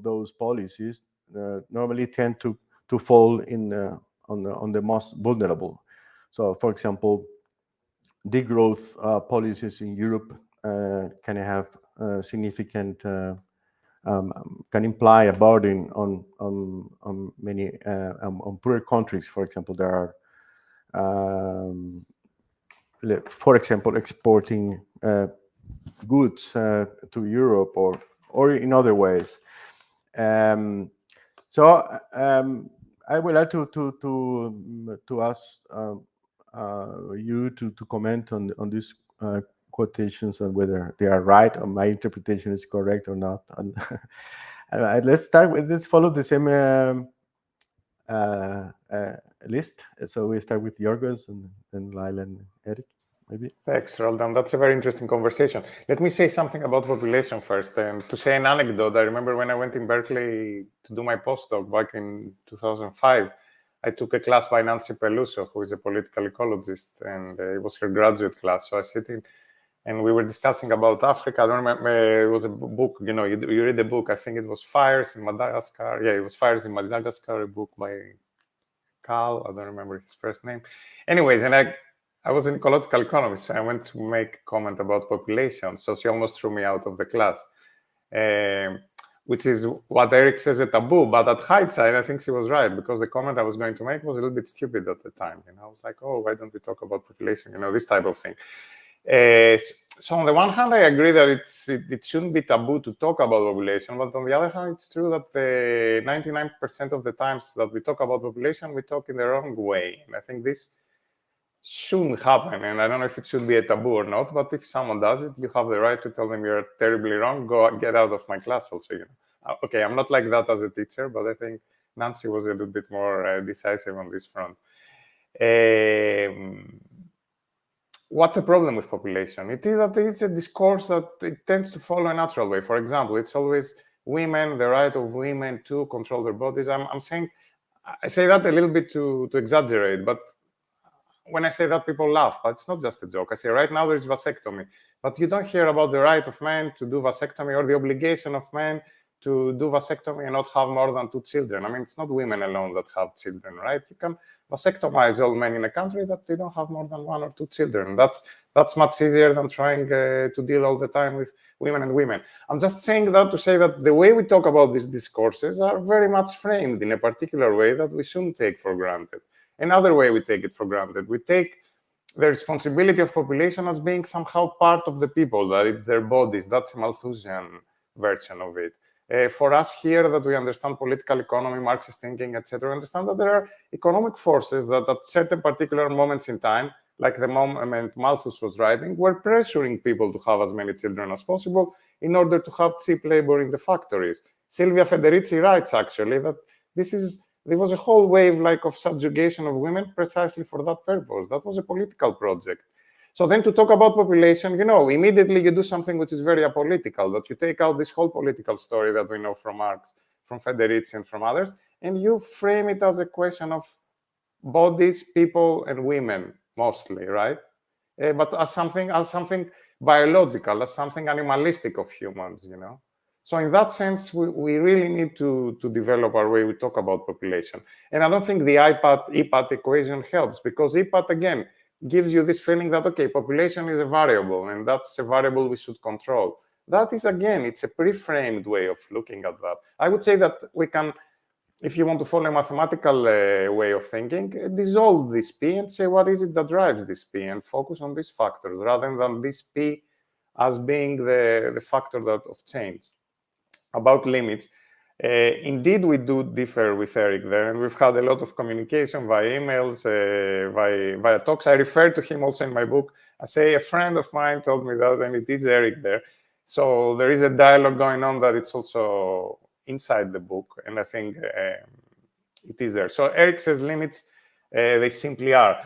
those policies normally tend to fall on the most vulnerable. So, for example, degrowth policies in Europe can have significant, can imply a burden on many on poor countries. For example, there are, for example, exporting goods to Europe or in other ways. So I would like to ask you to comment on these quotations and whether they are right or my interpretation is correct or not. And let's start with this. Follow the same list. So we start with Giorgos and then Lyla and Erik. Maybe. Thanks, Roldan. That's a very interesting conversation. Let me say something about population first. And to say an anecdote, I remember when I went in Berkeley to do my postdoc back in 2005, I took a class by Nancy Peluso, who is a political ecologist, and it was her graduate class. So I sit in, and we were discussing about Africa. I don't remember, it was a book, you read the book. I think it was Fires in Madagascar. Yeah, it was Fires in Madagascar, a book by Cal. I don't remember his first name. Anyways, and I was an ecological economist, so I went to make a comment about population, so she almost threw me out of the class. which is what Erik says a taboo. But at hindsight, I think she was right, because the comment I was going to make was a little bit stupid at the time. I was like, oh, why don't we talk about population? This type of thing. So on the one hand, I agree that it shouldn't be taboo to talk about population, but on the other hand, it's true that 99% of the times that we talk about population, we talk in the wrong way. And I think this shouldn't happen, and I don't know if it should be a taboo or not, but if someone does it, you have the right to tell them you're terribly wrong, get out of my class also. Okay, I'm not like that as a teacher, but I think Nancy was a little bit more decisive on this front. What's the problem with population? It is that it's a discourse that it tends to follow a natural way. For example, it's always women, the right of women to control their bodies. I'm saying, I say that a little bit to exaggerate, but when I say that, people laugh, but it's not just a joke. I say right now there's vasectomy, but you don't hear about the right of men to do vasectomy or the obligation of men to do vasectomy and not have more than 2 children. I mean, it's not women alone that have children, right? You can vasectomize all men in a country that they don't have more than 1 or 2 children. That's much easier than trying to deal all the time with women and women. I'm just saying that to say that the way we talk about these discourses are very much framed in a particular way that we shouldn't take for granted. Another way we take it for granted, we take the responsibility of population as being somehow part of the people, that it's their bodies. That's a Malthusian version of it. For us here, that we understand political economy, Marxist thinking, etc., understand that there are economic forces that at certain particular moments in time, like the moment Malthus was writing, were pressuring people to have as many children as possible in order to have cheap labor in the factories. Silvia Federici writes, actually, that there was a whole wave of subjugation of women precisely for that purpose. That was a political project. So then to talk about population, immediately you do something which is very apolitical, that you take out this whole political story that we know from Marx, from Federici, and from others, and you frame it as a question of bodies, people, and women, mostly, right? But as something biological, as something animalistic of humans, So in that sense, we really need to develop our way we talk about population. And I don't think the IPAT equation helps, because IPAT, again, gives you this feeling that, okay, population is a variable, and that's a variable we should control. That is, again, it's a pre-framed way of looking at that. I would say that we can, if you want to follow a mathematical way of thinking, dissolve this P and say, what is it that drives this P, and focus on these factors, rather than this P as being the factor of change. About limits, indeed, we do differ with Erik there, and we've had a lot of communication via emails, via talks. I refer to him also in my book. I say a friend of mine told me that, and it is Erik there. So there is a dialogue going on that it's also inside the book, and I think it is there. So Erik says limits, they simply are.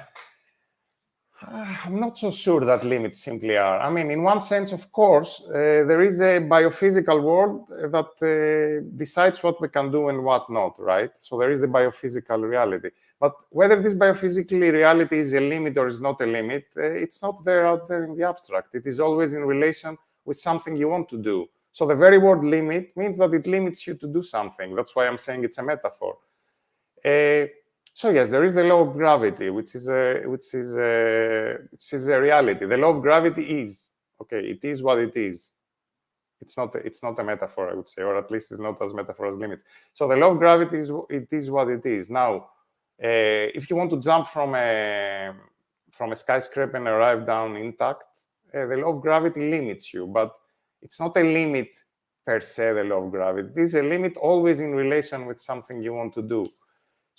I'm not so sure that limits simply are. I mean, in one sense, of course, there is a biophysical world that decides what we can do and what not, right? So there is the biophysical reality. But whether this biophysical reality is a limit or is not a limit, it's not there out there in the abstract. It is always in relation with something you want to do. So the very word limit means that it limits you to do something. That's why I'm saying it's a metaphor. So yes, there is the law of gravity, which is a reality. The law of gravity is, okay, it is what it is. It's not a metaphor, I would say, or at least it's not as metaphor as limits. So the law of gravity is what it is. Now, if you want to jump from a skyscraper and arrive down intact, the law of gravity limits you, but it's not a limit per se, the law of gravity. It is a limit always in relation with something you want to do.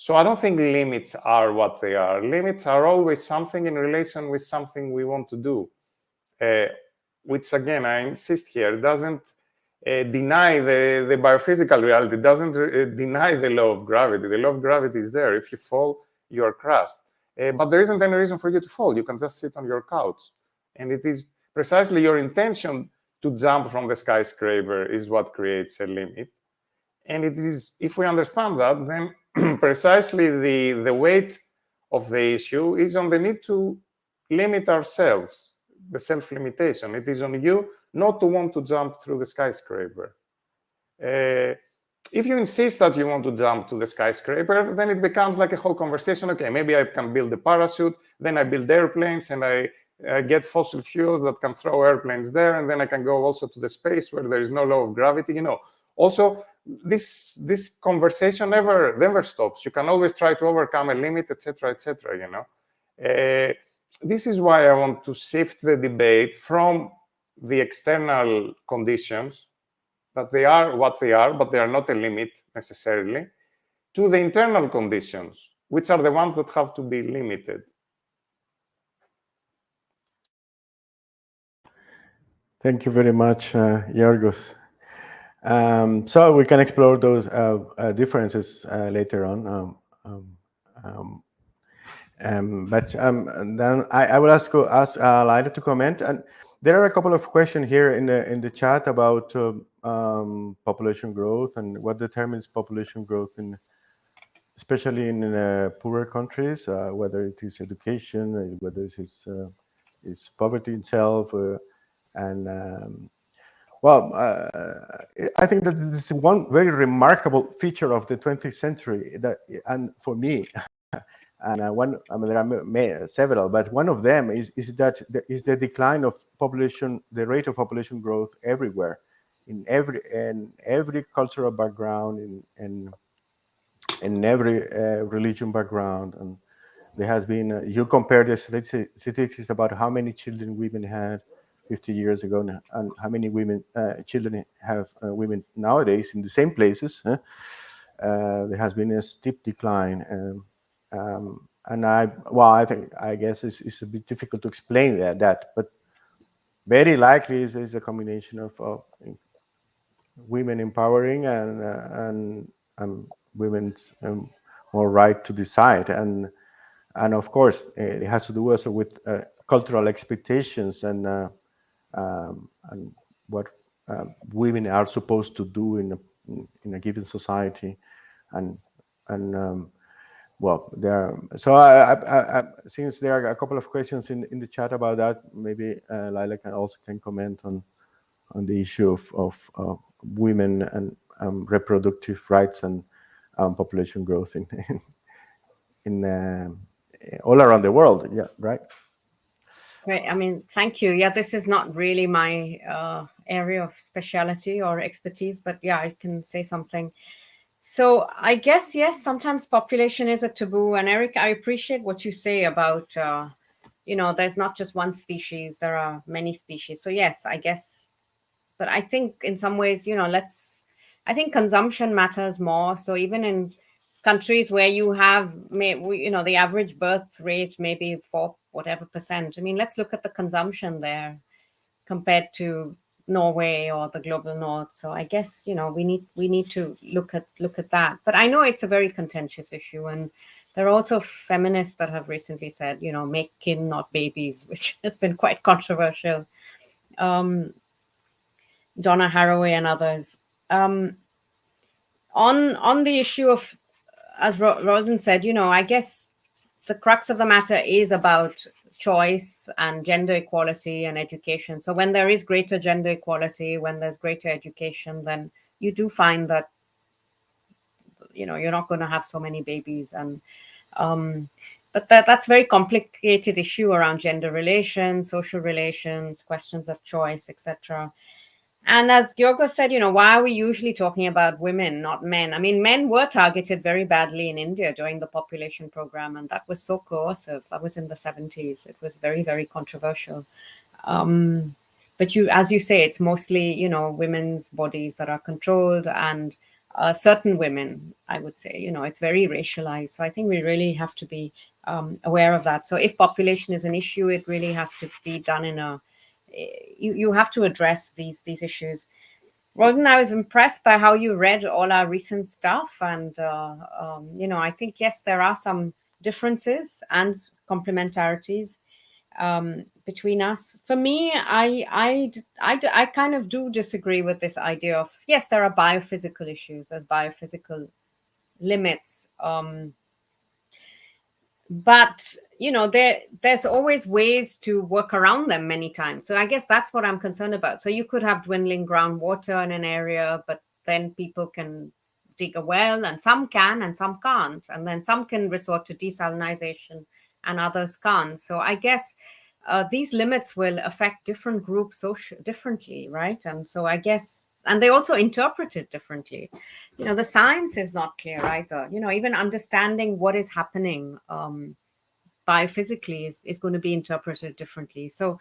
So I don't think limits are what they are. Limits are always something in relation with something we want to do, which, again, I insist here, doesn't deny the biophysical reality, doesn't deny the law of gravity. The law of gravity is there. If you fall, you are crushed. But there isn't any reason for you to fall. You can just sit on your couch. And it is precisely your intention to jump from the skyscraper is what creates a limit. And it is, if we understand that, then precisely the weight of the issue is on the need to limit ourselves, the self-limitation. It is on you not to want to jump through the skyscraper. If you insist that you want to jump to the skyscraper, then it becomes like a whole conversation. Okay, maybe I can build a parachute, then I build airplanes, and I get fossil fuels that can throw airplanes there, and then I can go also to the space where there is no law of gravity. Also, this conversation never stops. You can always try to overcome a limit, etc., etc. You know, this is why I want to shift the debate from the external conditions, that they are what they are, but they are not a limit necessarily, to the internal conditions, which are the ones that have to be limited. Thank you very much, Giorgos. So we can explore those differences later on. But then I will ask Lyla to comment. And there are a couple of questions here in the chat about population growth and what determines population growth especially in poorer countries, whether it is education, whether it is poverty itself, and well, I think that this is one very remarkable feature of the 20th century, and for me, and one, I mean, there are several, but one of them is the decline of population, the rate of population growth everywhere, in every cultural background, in every religion background, and there has been. You compare the statistics about how many children women had 50 years ago and how many children have women nowadays in the same places. There has been a steep decline, and I guess it's a bit difficult to explain that, but very likely is a combination of women empowering and women's more right to decide, and of course it has to do also with cultural expectations and what women are supposed to do in a given society, and well, since there are a couple of questions in the chat about that, maybe Lyla can comment on the issue of women and reproductive rights and population growth in all around the world. Yeah, right. Great. I mean, thank you. Yeah, this is not really my area of specialty or expertise, but yeah, I can say something. So I guess, yes, sometimes population is a taboo. And Erik, I appreciate what you say about, there's not just one species, there are many species. So yes, I guess, but I think in some ways, I think consumption matters more. So even in countries where you have, the average birth rate maybe 4 whatever percent. I mean, let's look at the consumption there compared to Norway or the global north. So I guess we need to look at that. But I know it's a very contentious issue, and there are also feminists that have recently said, make kin, not babies, which has been quite controversial. Donna Haraway and others. On the issue of, as Rosen said, I guess the crux of the matter is about choice and gender equality and education. So when there is greater gender equality, when there's greater education, then you do find that, you're not going to have so many babies. And but that's a very complicated issue around gender relations, social relations, questions of choice, etc. And as Giorgos said, why are we usually talking about women, not men? I mean, men were targeted very badly in India during the population program, and that was so coercive. That was in the 70s. It was very, very controversial. But as you say, it's mostly, women's bodies that are controlled, and certain women, I would say, it's very racialized. So I think we really have to be aware of that. So if population is an issue, it really has to be done in a you have to address these issues. Roden, I was impressed by how you read all our recent stuff, and I think yes, there are some differences and complementarities between us. For me, I kind of do disagree with this idea of, yes, there are biophysical issues, there's biophysical limits, but there's always ways to work around them many times. So I guess that's what I'm concerned about. So you could have dwindling groundwater in an area, but then people can dig a well, and some can and some can't, and then some can resort to desalinization and others can't. So I guess these limits will affect different groups differently, right? And so I guess and they also interpret it differently. The science is not clear either. Even understanding what is happening biophysically is going to be interpreted differently. So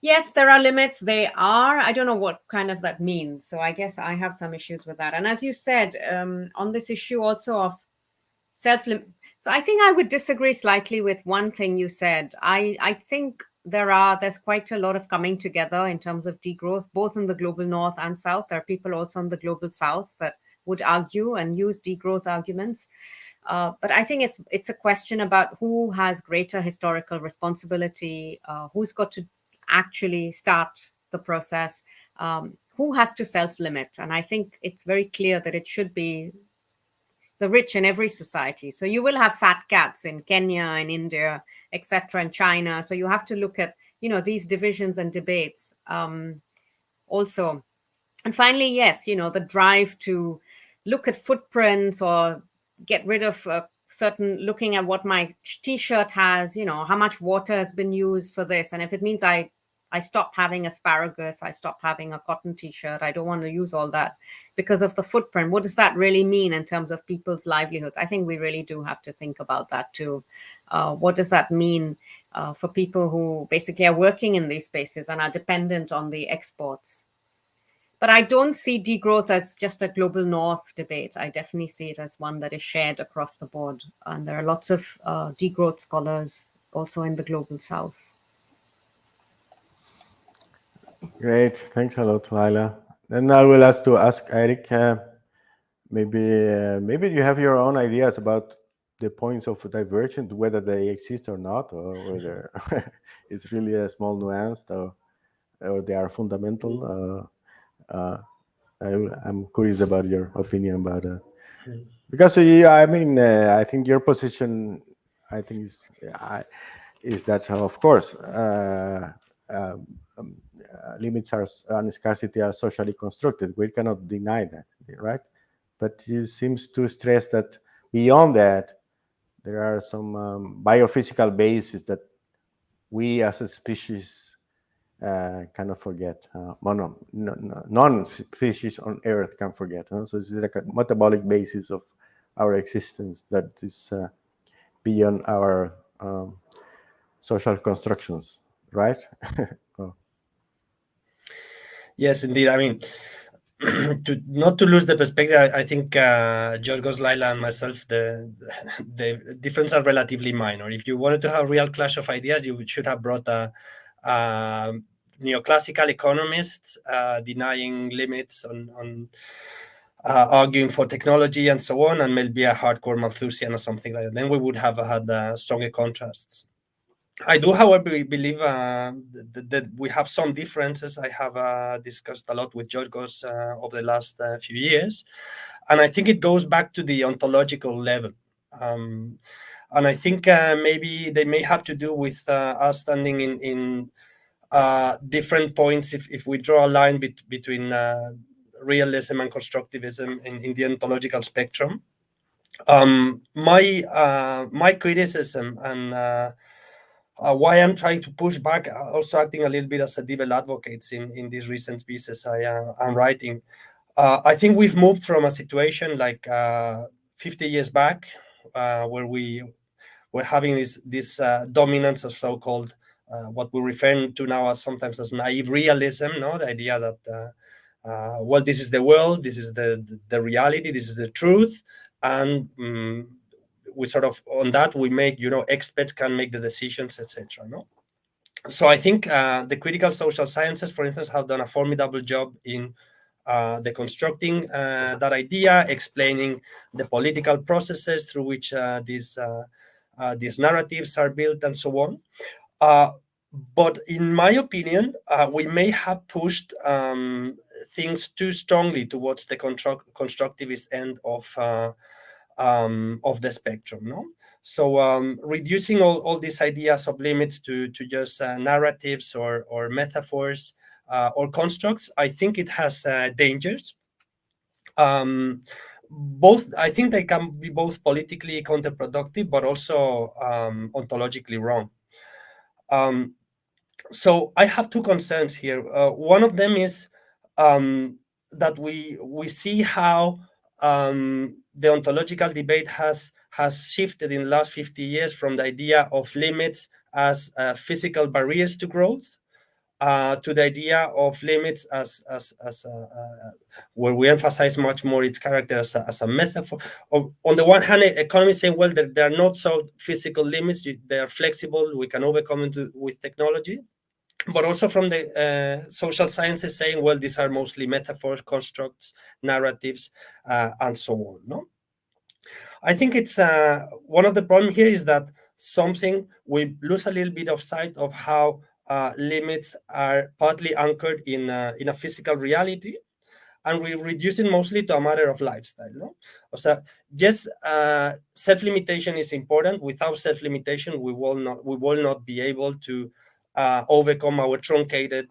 yes, there are limits. I don't know what kind of that means. So I guess I have some issues with that. And as you said, on this issue also of self-limit, so I think I would disagree slightly with one thing you said. I think there's quite a lot of coming together in terms of degrowth, both in the global north and south. There are people also in the global south that would argue and use degrowth arguments. But I think it's a question about who has greater historical responsibility, who's got to actually start the process, who has to self-limit. And I think it's very clear that it should be the rich in every society. So you will have fat cats in Kenya and India, etc., and China. So you have to look at, these divisions and debates also. And finally, yes, the drive to look at footprints or get rid of looking at what my T-shirt has, how much water has been used for this. And if it means I stop having asparagus, I stop having a cotton T-shirt, I don't want to use all that because of the footprint. What does that really mean in terms of people's livelihoods? I think we really do have to think about that too. What does that mean for people who basically are working in these spaces and are dependent on the exports? But I don't see degrowth as just a global north debate. I definitely see it as one that is shared across the board. And there are lots of degrowth scholars also in the global south. Great, thanks a lot, Lyla. Then I will ask Erik. Maybe you have your own ideas about the points of divergence, whether they exist or not, or whether it's really a small nuance, or they are fundamental. I'm curious about your opinion about that, because I think your position, I think is that of course limits and scarcity are socially constructed. We cannot deny that, right? But he seems to stress that beyond that, there are some biophysical bases that we as a species cannot forget. Non-species on Earth can forget. So it's like a metabolic basis of our existence that is beyond our social constructions, right? Oh. Yes, indeed. I mean, not to lose the perspective, I think Giorgos, Lyla, and myself, the difference are relatively minor. If you wanted to have a real clash of ideas, you should have brought neoclassical economists denying limits on arguing for technology and so on, and maybe a hardcore Malthusian or something like that. Then we would have had stronger contrasts. I do, however, believe that we have some differences. I have discussed a lot with Giorgos over the last few years, and I think it goes back to the ontological level. And I think maybe they may have to do with us standing in different points if we draw a line between realism and constructivism in the ontological spectrum. My criticism and why I'm trying to push back, also acting a little bit as a devil advocate in these recent pieces I'm writing. I think we've moved from a situation like 50 years back, where we were having this dominance of so-called what we refer to now as sometimes as naive realism, the idea that well, this is the world, this is the reality, this is the truth, and we sort of on that we make experts can make the decisions, etc. So I think the critical social sciences, for instance, have done a formidable job in deconstructing that idea, explaining the political processes through which these narratives are built, and so on. But in my opinion, we may have pushed things too strongly towards the constructivist end of the spectrum. So reducing all these ideas of limits to just narratives or metaphors or constructs, I think it has dangers. Both, I think they can be both politically counterproductive, but also ontologically wrong. So I have two concerns here. One of them is that we see how the ontological debate has shifted in the last 50 years from the idea of limits as physical barriers to growth to the idea of limits as where we emphasize much more its character as a metaphor. On the one hand, economists say, well, they are not so physical limits, they are flexible, we can overcome it with technology. But also from the social sciences saying, well, these are mostly metaphors, constructs, narratives, and so on. No, I think it's one of the problems here is that we lose a little bit of sight of how limits are partly anchored in a physical reality, and we reduce it mostly to a matter of lifestyle. No, so yes, self-limitation is important. Without self-limitation, we will not be able to overcome our truncated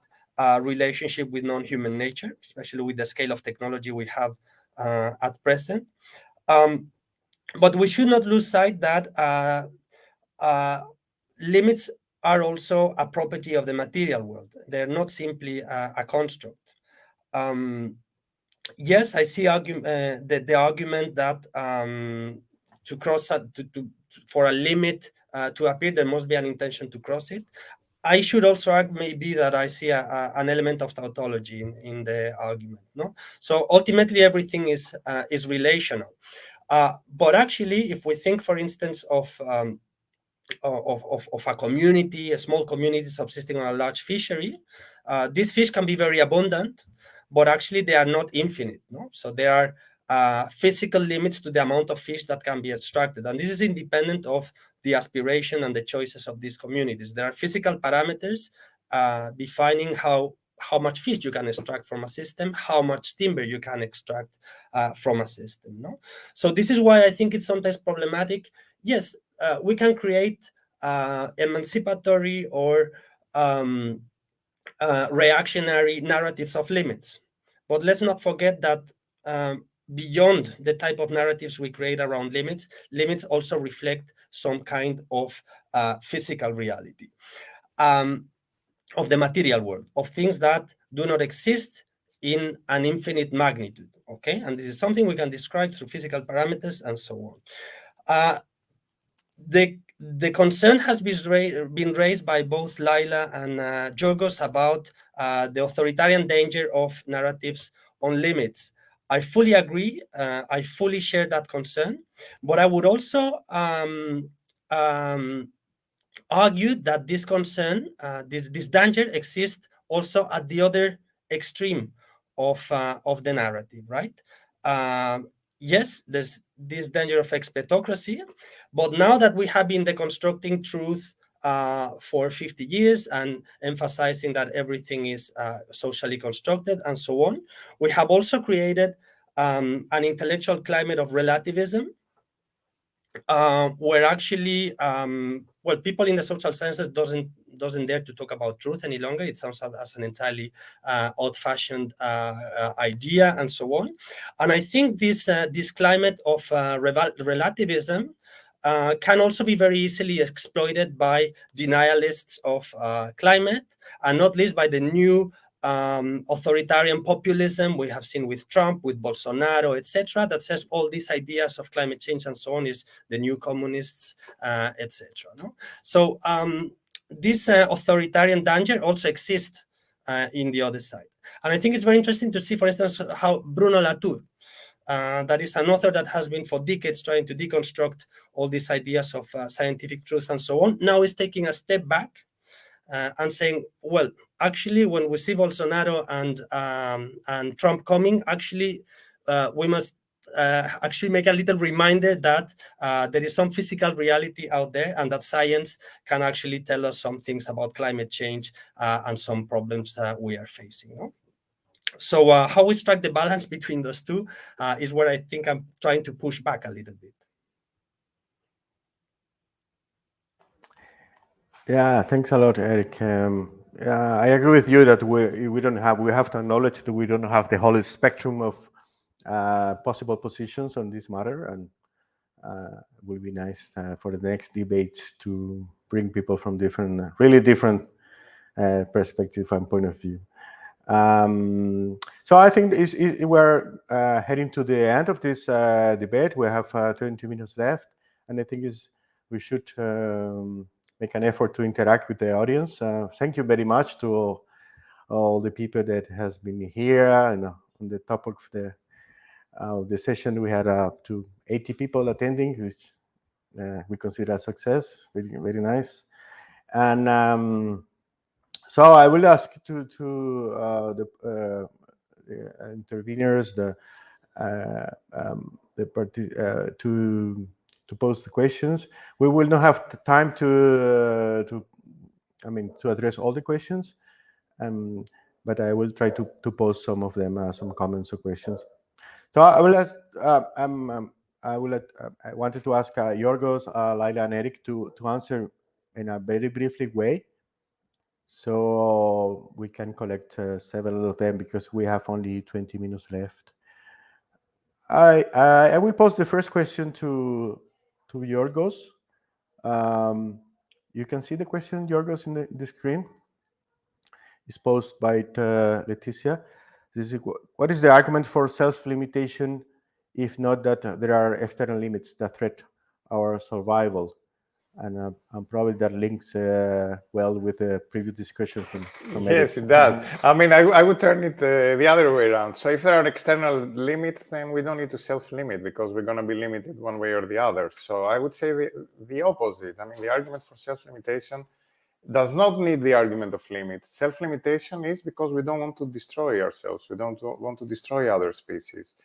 relationship with non-human nature, especially with the scale of technology we have at present. But we should not lose sight that limits are also a property of the material world. They're not simply a construct. Yes, I see the argument that to cross for a limit to appear, there must be an intention to cross it. I should also argue maybe that I see an element of tautology in the argument. No, so ultimately everything is relational. But actually, if we think, for instance, of a community, a small community subsisting on a large fishery, these fish can be very abundant, but actually they are not infinite. No, so there are physical limits to the amount of fish that can be extracted, and this is independent of the aspiration and the choices of these communities. There are physical parameters defining how much fish you can extract from a system, how much timber you can extract from a system. No, so this is why I think it's sometimes problematic. Yes, we can create emancipatory or reactionary narratives of limits, but let's not forget that beyond the type of narratives we create around limits, limits also reflect some kind of physical reality of the material world, of things that do not exist in an infinite magnitude. Okay, and this is something we can describe through physical parameters and so on. The concern has been raised by both Lyla and Giorgos about the authoritarian danger of narratives on limits. I fully agree. I fully share that concern, but I would also argue that this concern, this danger exists also at the other extreme of the narrative, right? Yes, there's this danger of expectocracy, but now that we have been deconstructing truth for 50 years and emphasizing that everything is socially constructed and so on, we have also created an intellectual climate of relativism, where actually, well, people in the social sciences doesn't dare to talk about truth any longer. It sounds as an entirely old-fashioned idea and so on. And I think this climate of relativism can also be very easily exploited by denialists of climate, and not least by the new authoritarian populism we have seen with Trump, with Bolsonaro, etc., that says all these ideas of climate change and so on is the new communists, etc. No? So this authoritarian danger also exists in the other side. And I think it's very interesting to see, for instance, how Bruno Latour, that is an author that has been for decades trying to deconstruct all these ideas of scientific truth and so on, now is taking a step back and saying, well, actually, when we see Bolsonaro and Trump coming, actually, we must actually make a little reminder that there is some physical reality out there, and that science can actually tell us some things about climate change and some problems that we are facing. No? So how we strike the balance between those two is where I think I'm trying to push back a little bit. Yeah, thanks a lot, Erik. I agree with you that we have to acknowledge that we don't have the whole spectrum of possible positions on this matter, and it will be nice for the next debates to bring people from really different perspective and point of view. So I think we're heading to the end of this debate. We have 20 minutes left, and I think we should make an effort to interact with the audience. Thank you very much to all the people that has been here. And on the top of the session, we had up to 80 people attending, which we consider a success. Very, very nice. And so I will ask the interveners, to pose the questions. We will not have the time to address all the questions, but I will try to pose some of them, some comments or questions. So I will ask. I wanted to ask Giorgos, Lyla, and Erik to answer in a very briefly way, so we can collect several of them because we have only 20 minutes left. I will pose the first question to Giorgos. You can see the question, Giorgos, in the screen. It's posed by Leticia. What is the argument for self-limitation, if not that there are external limits that threat our survival? And probably that links well with the previous discussion from Yes, Erik. it does. I mean, I would turn it the other way around. So if there are external limits, then we don't need to self-limit because we're going to be limited one way or the other. So I would say the opposite. I mean, the argument for self-limitation does not need the argument of limits. Self-limitation is because we don't want to destroy ourselves. We don't want to destroy other species.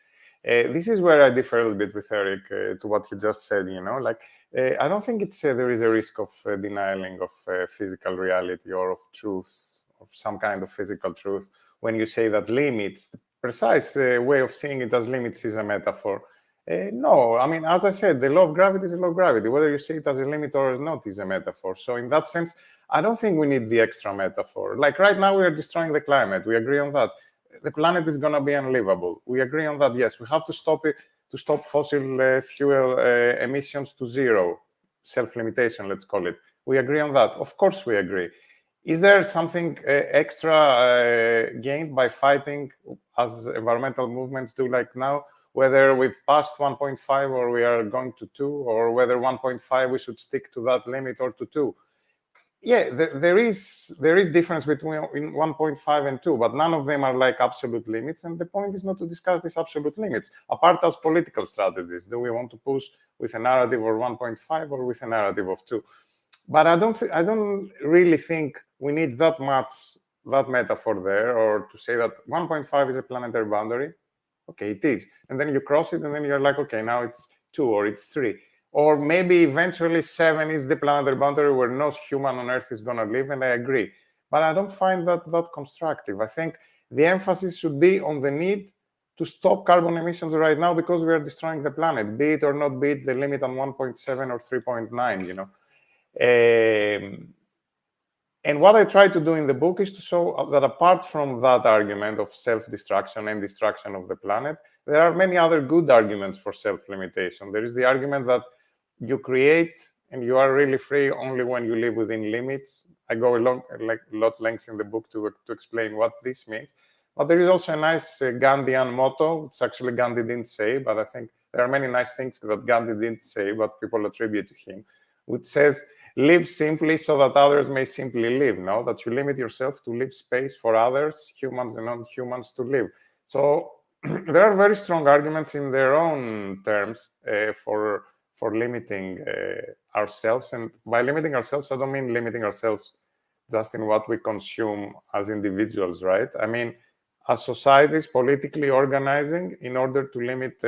This is where I differ a little bit with Erik to what he just said, like, I don't think there is a risk of denialing of physical reality or of truth, of some kind of physical truth, when you say that limits, the precise way of seeing it as limits is a metaphor. No, I mean, as I said, the law of gravity is a law of gravity. Whether you see it as a limit or not is a metaphor. So in that sense, I don't think we need the extra metaphor. Like right now, we are destroying the climate. We agree on that. The planet is going to be unlivable. We agree on that. Yes, we have to stop it, to stop fossil fuel emissions to zero. Self-limitation, let's call it. We agree on that. Of course, we agree. Is there something extra gained by fighting, as environmental movements do like now, whether we've passed 1.5 or we are going to 2, or whether 1.5 we should stick to that limit or to 2? Yeah, there is difference between 1.5 and 2, but none of them are like absolute limits. And the point is not to discuss these absolute limits, apart as political strategies. Do we want to push with a narrative of 1.5 or with a narrative of 2? But I don't really think we need that metaphor there, or to say that 1.5 is a planetary boundary. Okay, it is. And then you cross it, and then you're like, okay, now it's 2 or it's 3. Or maybe eventually 7 is the planetary boundary where no human on Earth is going to live, and I agree. But I don't find that constructive. I think the emphasis should be on the need to stop carbon emissions right now because we are destroying the planet, be it or not be it the limit on 1.7 or 3.9, And what I try to do in the book is to show that apart from that argument of self-destruction and destruction of the planet, there are many other good arguments for self-limitation. There is the argument that you create and you are really free only when you live within limits. I go a lot length in the book to explain what this means. But there is also a nice Gandhian motto, which actually Gandhi didn't say, but I think there are many nice things that Gandhi didn't say, but people attribute to him, which says, live simply so that others may simply live. No, that you limit yourself to leave space for others, humans and non-humans, to live. So there are very strong arguments in their own terms for limiting ourselves. And by limiting ourselves, I don't mean limiting ourselves just in what we consume as individuals, right? I mean, as societies politically organizing in order to limit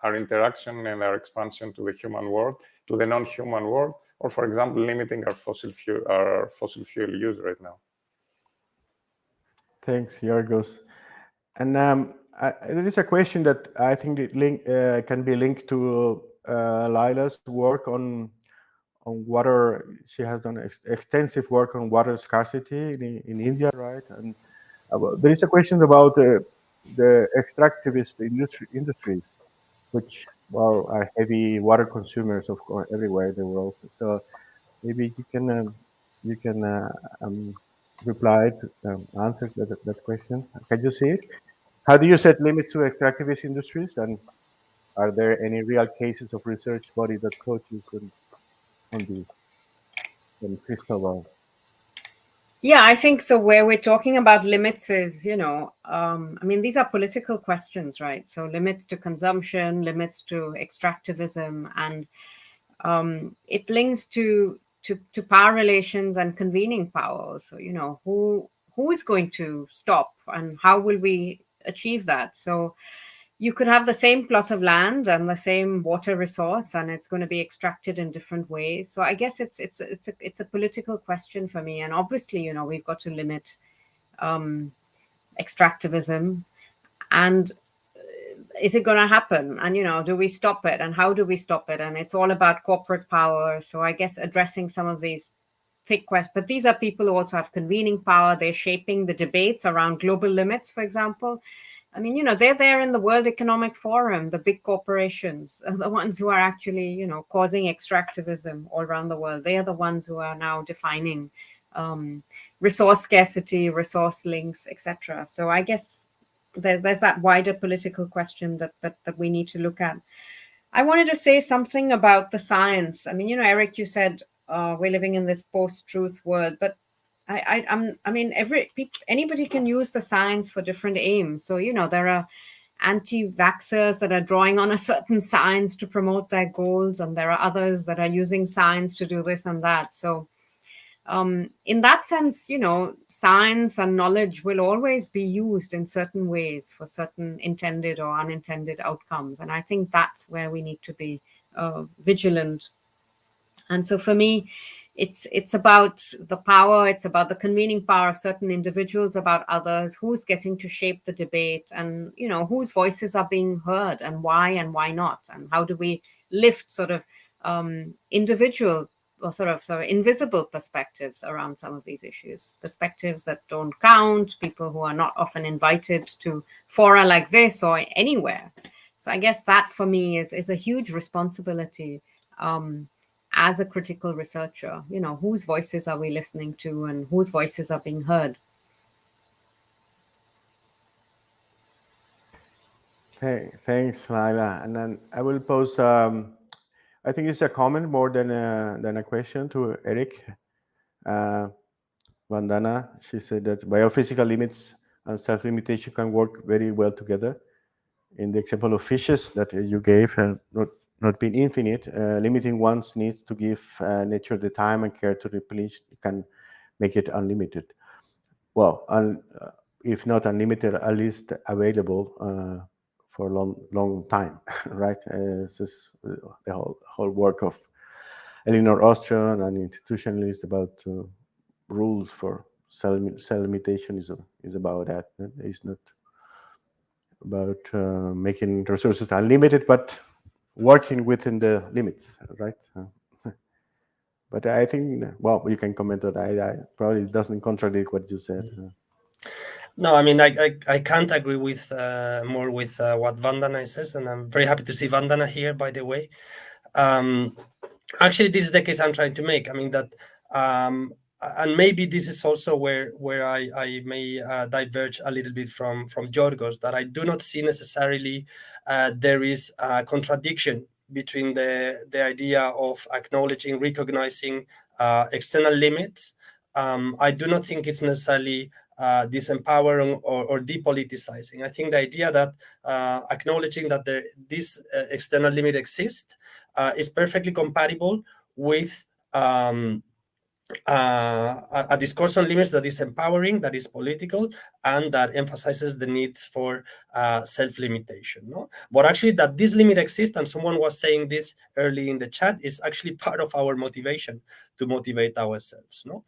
our interaction and our expansion to the human world, to the non-human world, or, for example, limiting our fossil fuel use right now. Thanks, Giorgos. And there is a question that I think can be linked to Lyla's work on water. She has done extensive work on water scarcity in India, right? And there is a question about the extractivist industries, which are heavy water consumers, of course, everywhere in the world. So maybe you can replied, answered that question. Can you see it? How do you set limits to extractivist industries, and are there any real cases of research body that coaches on this? And Cristobal. Yeah, I think so. Where we're talking about limits is, I mean, these are political questions, right? So limits to consumption, limits to extractivism, and it links to power relations and convening power. So, who is going to stop, and how will we achieve that? So you could have the same plot of land and the same water resource, and it's going to be extracted in different ways. So I guess it's a political question for me. And obviously, we've got to limit extractivism. And is it going to happen? And do we stop it? And how do we stop it? And it's all about corporate power. So I guess addressing some of these thick questions. But these are people who also have convening power. They're shaping the debates around global limits, for example. I mean, they're there in the World Economic Forum. The big corporations are the ones who are actually, causing extractivism all around the world. They are the ones who are now defining resource scarcity, resource links, etc. So I guess there's that wider political question that we need to look at. I wanted to say something about the science. I mean, Erik, you said we're living in this post-truth world, but I mean, anybody can use the science for different aims. So, there are anti-vaxxers that are drawing on a certain science to promote their goals, and there are others that are using science to do this and that. So, in that sense, science and knowledge will always be used in certain ways for certain intended or unintended outcomes. And I think that's where we need to be vigilant. And so for me, it's about the power, it's about the convening power of certain individuals, about others, who's getting to shape the debate, and whose voices are being heard, and why not, and how do we lift sort of individual or sort of invisible perspectives around some of these issues, perspectives that don't count, people who are not often invited to fora like this or anywhere. So I guess that for me is a huge responsibility. As a critical researcher, whose voices are we listening to, and whose voices are being heard? Hey, thanks, Lyla. And then I will pose. I think it's a comment more than a question to Erik. Vandana, she said that biophysical limits and self-limitation can work very well together. In the example of fishes that you gave, not being infinite, limiting one's needs to give nature the time and care to replenish can make it unlimited. Well, if not unlimited, at least available for a long time, right? This is the whole work of Elinor Ostrom and institutionalists about rules for self-limitation is about that. It's not about making resources unlimited, but working within the limits, right? But I think, well, you can comment on that. I probably doesn't contradict what you said. No, I mean, I can't agree with more with what Vandana says, and I'm very happy to see Vandana here, by the way. Actually, this is the case I'm trying to make. I mean that, and maybe this is also where I may diverge a little bit from Giorgos, that I do not see necessarily there is a contradiction between the idea of acknowledging, recognizing external limits. I do not think it's necessarily disempowering or depoliticizing. I think the idea that acknowledging that this external limit exists is perfectly compatible with a discourse on limits that is empowering, that is political, and that emphasizes the needs for self-limitation. No? But actually that this limit exists, and someone was saying this early in the chat, is actually part of our motivation to motivate ourselves. No?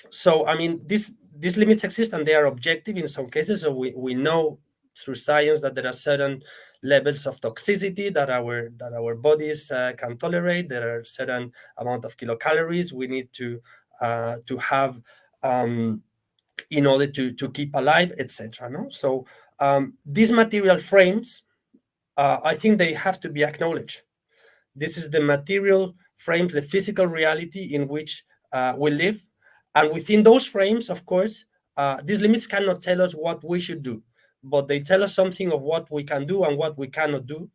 So, I mean, these limits exist, and they are objective in some cases. So we know through science that there are certain levels of toxicity that our bodies can tolerate. There are certain amount of kilocalories we need to have in order to keep alive, etc. No? So these material frames, I think they have to be acknowledged. This is the material frames, the physical reality in which we live. And within those frames, of course, these limits cannot tell us what we should do, but they tell us something of what we can do and what we cannot do.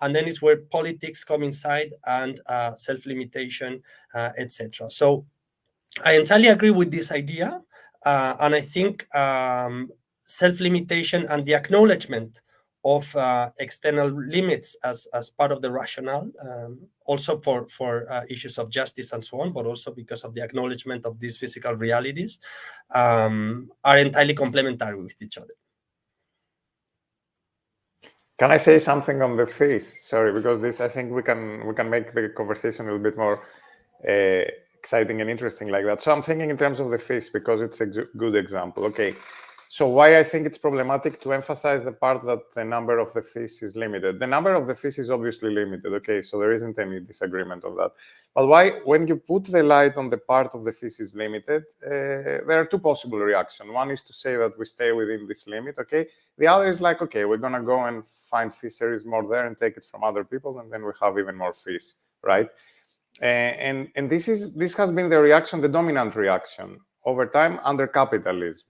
And then it's where politics come inside, and self-limitation, etc. So I entirely agree with this idea, and I think self-limitation and the acknowledgement of external limits as part of the rationale, also for issues of justice and so on, but also because of the acknowledgement of these physical realities, are entirely complementary with each other. Can I say something on the fees? Sorry, because this, I think we can make the conversation a little bit more exciting and interesting like that. So I'm thinking in terms of the fees, because it's a good example. Okay, so why I think it's problematic to emphasize the part that the number of the fees is limited. The number of the fees is obviously limited, okay, so there isn't any disagreement on that. But why, when you put the light on the part of the fees is limited, there are two possible reactions. One is to say that we stay within this limit, okay? The other is like, okay, we're gonna go and find fisheries more there and take it from other people, and then we have even more fees, right? And this has been the reaction, the dominant reaction over time under capitalism.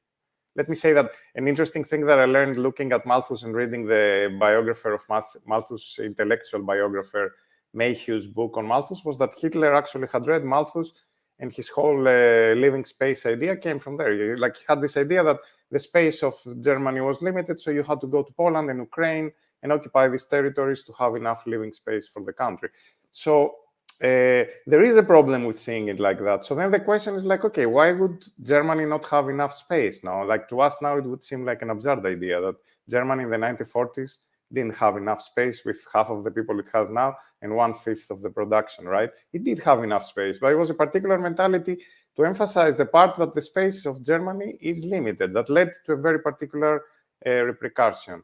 Let me say that an interesting thing that I learned looking at Malthus and reading the biographer of Malthus, intellectual biographer Mayhew's book on Malthus, was that Hitler actually had read Malthus, and his whole living space idea came from there. Like, he had this idea that the space of Germany was limited, so you had to go to Poland and Ukraine and occupy these territories to have enough living space for the country. So there is a problem with seeing it like that. So then the question is like, okay, why would Germany not have enough space now? Like, to us now, it would seem like an absurd idea that Germany in the 1940s didn't have enough space with half of the people it has now and 1/5 of the production, right? It did have enough space, but it was a particular mentality to emphasize the part that the space of Germany is limited, that led to a very particular repercussion.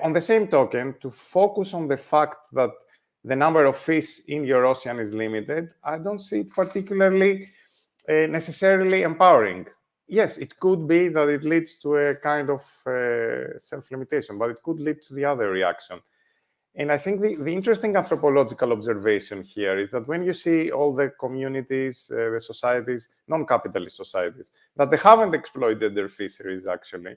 On the same token, to focus on the fact that the number of fish in your ocean is limited, I don't see it particularly necessarily empowering. Yes, it could be that it leads to a kind of self-limitation, but it could lead to the other reaction. And I think the interesting anthropological observation here is that when you see all the communities, the societies, non-capitalist societies, that they haven't exploited their fisheries, actually,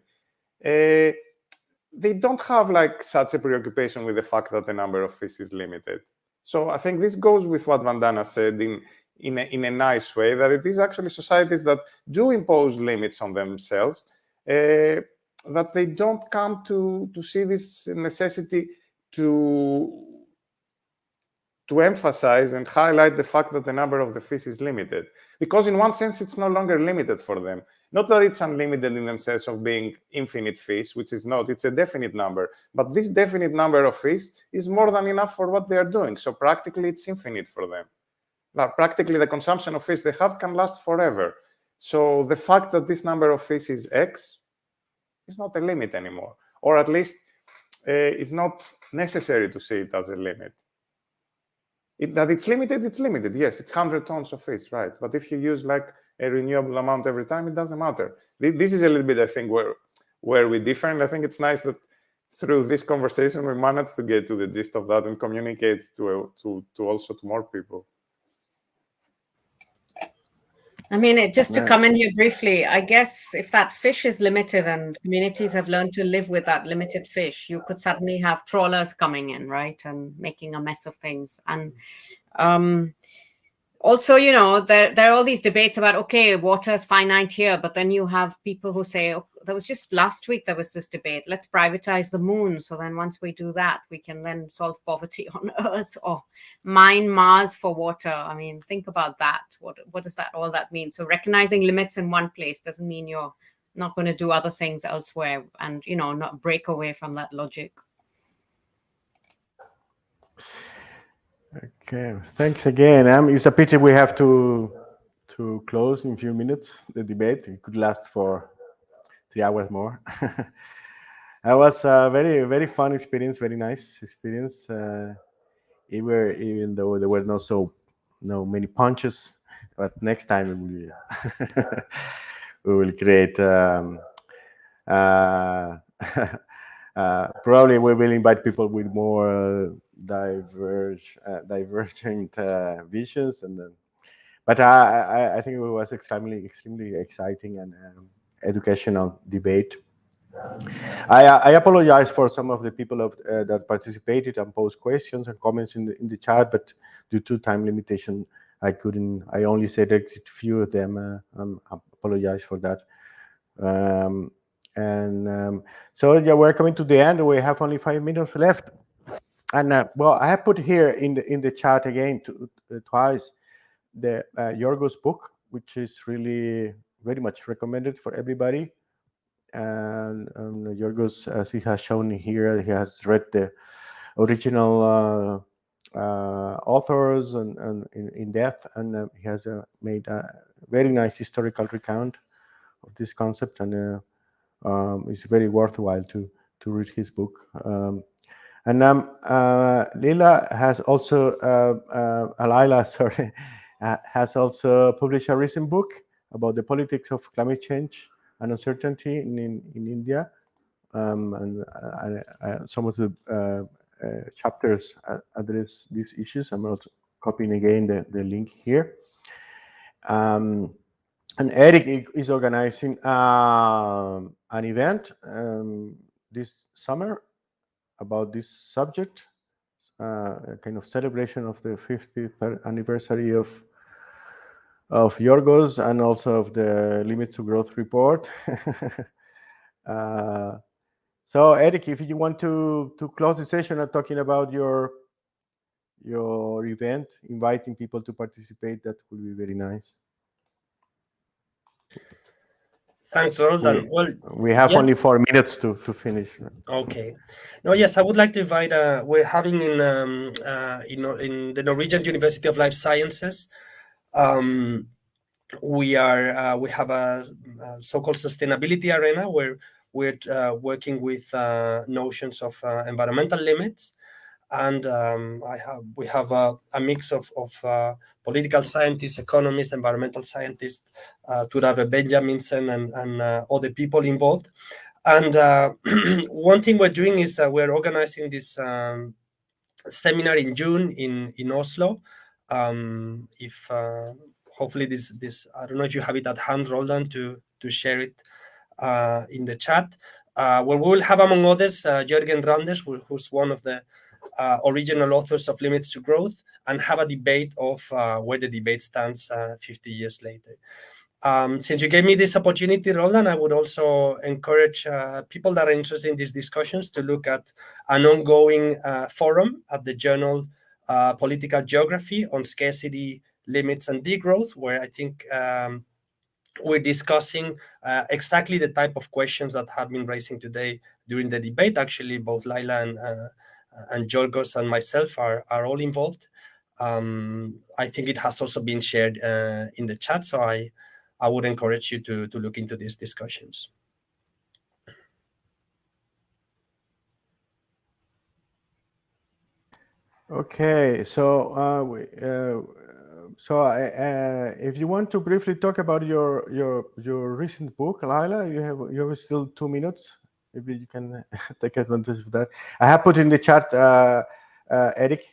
they don't have like such a preoccupation with the fact that the number of fish is limited. So I think this goes with what Vandana said in a nice way, that it is actually societies that do impose limits on themselves, that they don't come to see this necessity to emphasize and highlight the fact that the number of the fish is limited. Because in one sense, it's no longer limited for them. Not that it's unlimited in the sense of being infinite fish, which is not, it's a definite number. But this definite number of fish is more than enough for what they are doing. So practically, it's infinite for them. Now, practically, the consumption of fish they have can last forever. So the fact that this number of fish is X is not a limit anymore. Or at least it's not necessary to see it as a limit. That it's limited, yes, it's 100 tons of fish, right? But if you use like a renewable amount every time, it doesn't matter. This is a little bit, I think, where we differ. And I think it's nice that through this conversation, we managed to get to the gist of that and communicate to also to more people. I mean, just to come in here briefly, I guess if that fish is limited and communities have learned to live with that limited fish, you could suddenly have trawlers coming in, right, and making a mess of things. And also, you know, there are all these debates about, okay, water is finite here, but then you have people who say, oh, there was just last week, there was this debate, let's privatize the moon. So then once we do that, we can then solve poverty on Earth or mine Mars for water. I mean, think about that. What does all that mean? So recognizing limits in one place doesn't mean you're not going to do other things elsewhere and, you know, not break away from that logic. Okay, thanks again. It's a pity we have to close in a few minutes the debate. It could last for 3 hours more. It was a very, very fun experience, very nice experience. Even though there were no many punches, but next time we will create. Probably we will invite people with more divergent visions, and then. But I think it was extremely exciting and educational debate. I apologize for some of the people that participated and posed questions and comments in the chat, but due to time limitation, I only selected a few of them. I apologize for that. So yeah, we're coming to the end. We have only 5 minutes left. And well, I have put here in the chat again twice the Giorgos book, which is really very much recommended for everybody. And Giorgos, as he has shown here, he has read the original authors and in depth, and he has made a very nice historical recount of this concept, and it's very worthwhile to read his book. And Lyla has also Lyla, sorry, has also published a recent book about the politics of climate change and uncertainty in India, and some of the chapters address these issues. I'm not copying again the link here. And Erik is organizing an event this summer about this subject, a kind of celebration of the 50th anniversary of Giorgos and also of the Limits to Growth report. So Erik, if you want to close the session and talking about your event, inviting people to participate, that would be very nice. Thanks, Roldan. We have only 4 minutes to finish. Okay. No, yes, I would like to invite. We're having in the Norwegian University of Life Sciences. We have a so-called sustainability arena where we're working with notions of environmental limits. And we have a mix of political scientists, economists, environmental scientists, Turare Benjaminsen and other people involved. And one thing we're doing is we're organizing this seminar in June in Oslo. If hopefully this I don't know if you have it at hand, Roldan, to share it in the chat. Where we will have, among others, Jørgen Randers, who's one of the original authors of Limits to Growth, and have a debate of where the debate stands 50 years later. Since you gave me this opportunity, Roland, I would also encourage people that are interested in these discussions to look at an ongoing forum at the journal Political Geography on scarcity, limits, and degrowth, where I think we're discussing exactly the type of questions that have been raising today during the debate. Actually, both Lyla and Giorgos and myself are all involved. I think it has also been shared in the chat, so I would encourage you to look into these discussions. Okay, so if you want to briefly talk about your recent book, Lyla, you have still 2 minutes. Maybe you can take advantage of that. I have put in the chat, Erik,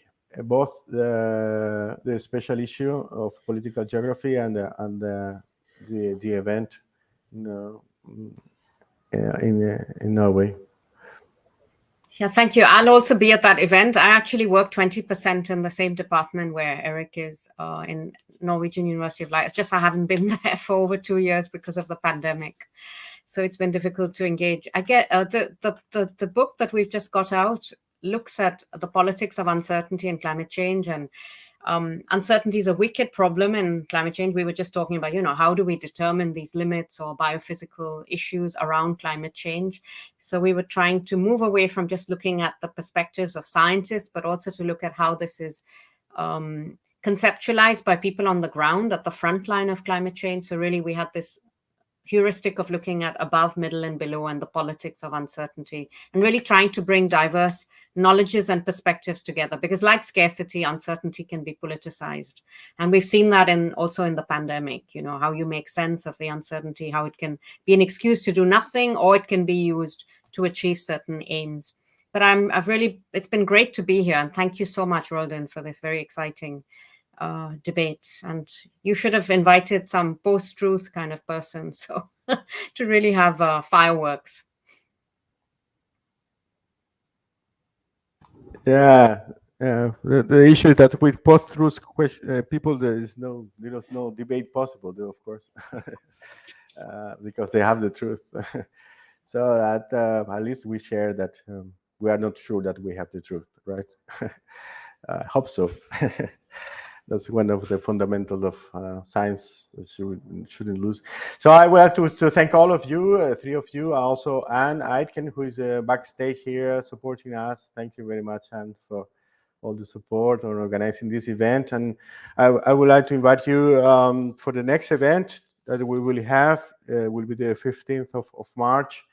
both the special issue of Political Geography and the event in Norway. Yeah, thank you. I'll also be at that event. I actually work 20% in the same department where Erik is in Norwegian University of Life. Just I haven't been there for over 2 years because of the pandemic. So it's been difficult to engage. I get the book that we've just got out looks at the politics of uncertainty and climate change, and uncertainty is a wicked problem in climate change. We were just talking about, how do we determine these limits or biophysical issues around climate change? So we were trying to move away from just looking at the perspectives of scientists, but also to look at how this is conceptualized by people on the ground at the front line of climate change. So really we had this heuristic of looking at above, middle, and below, and the politics of uncertainty, and really trying to bring diverse knowledges and perspectives together, because like scarcity, uncertainty can be politicized. And we've seen that also in the pandemic, how you make sense of the uncertainty, how it can be an excuse to do nothing, or it can be used to achieve certain aims. But it's been great to be here, and thank you so much, Roldan, for this very exciting debate. And you should have invited some post-truth kind of person, so to really have fireworks. Yeah, the issue is that with post-truth people, there's no debate possible, though, of course, because they have the truth. So that at least we share that we are not sure that we have the truth, right? I hope so. That's one of the fundamentals of science that shouldn't lose. So I would like to thank all of you, three of you, also Anne Aitken, who is backstage here supporting us. Thank you very much, Anne, for all the support on organizing this event. And I would like to invite you for the next event that we will have, will be the 15th of March.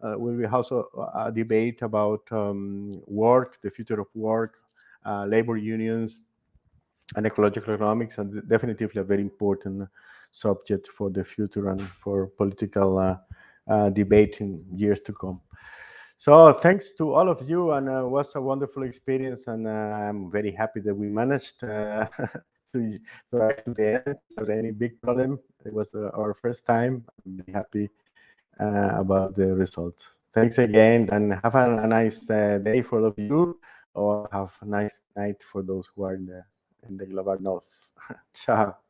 Will be also a debate about work, the future of work, labor unions, and ecological economics, and definitively a very important subject for the future and for political debate in years to come. So thanks to all of you, and it was a wonderful experience, and I'm very happy that we managed to rise to the end without any big problem. It was our first time. I'm very happy about the results. Thanks again, and have a nice day for all of you, or have a nice night for those who are in the global north. Ciao.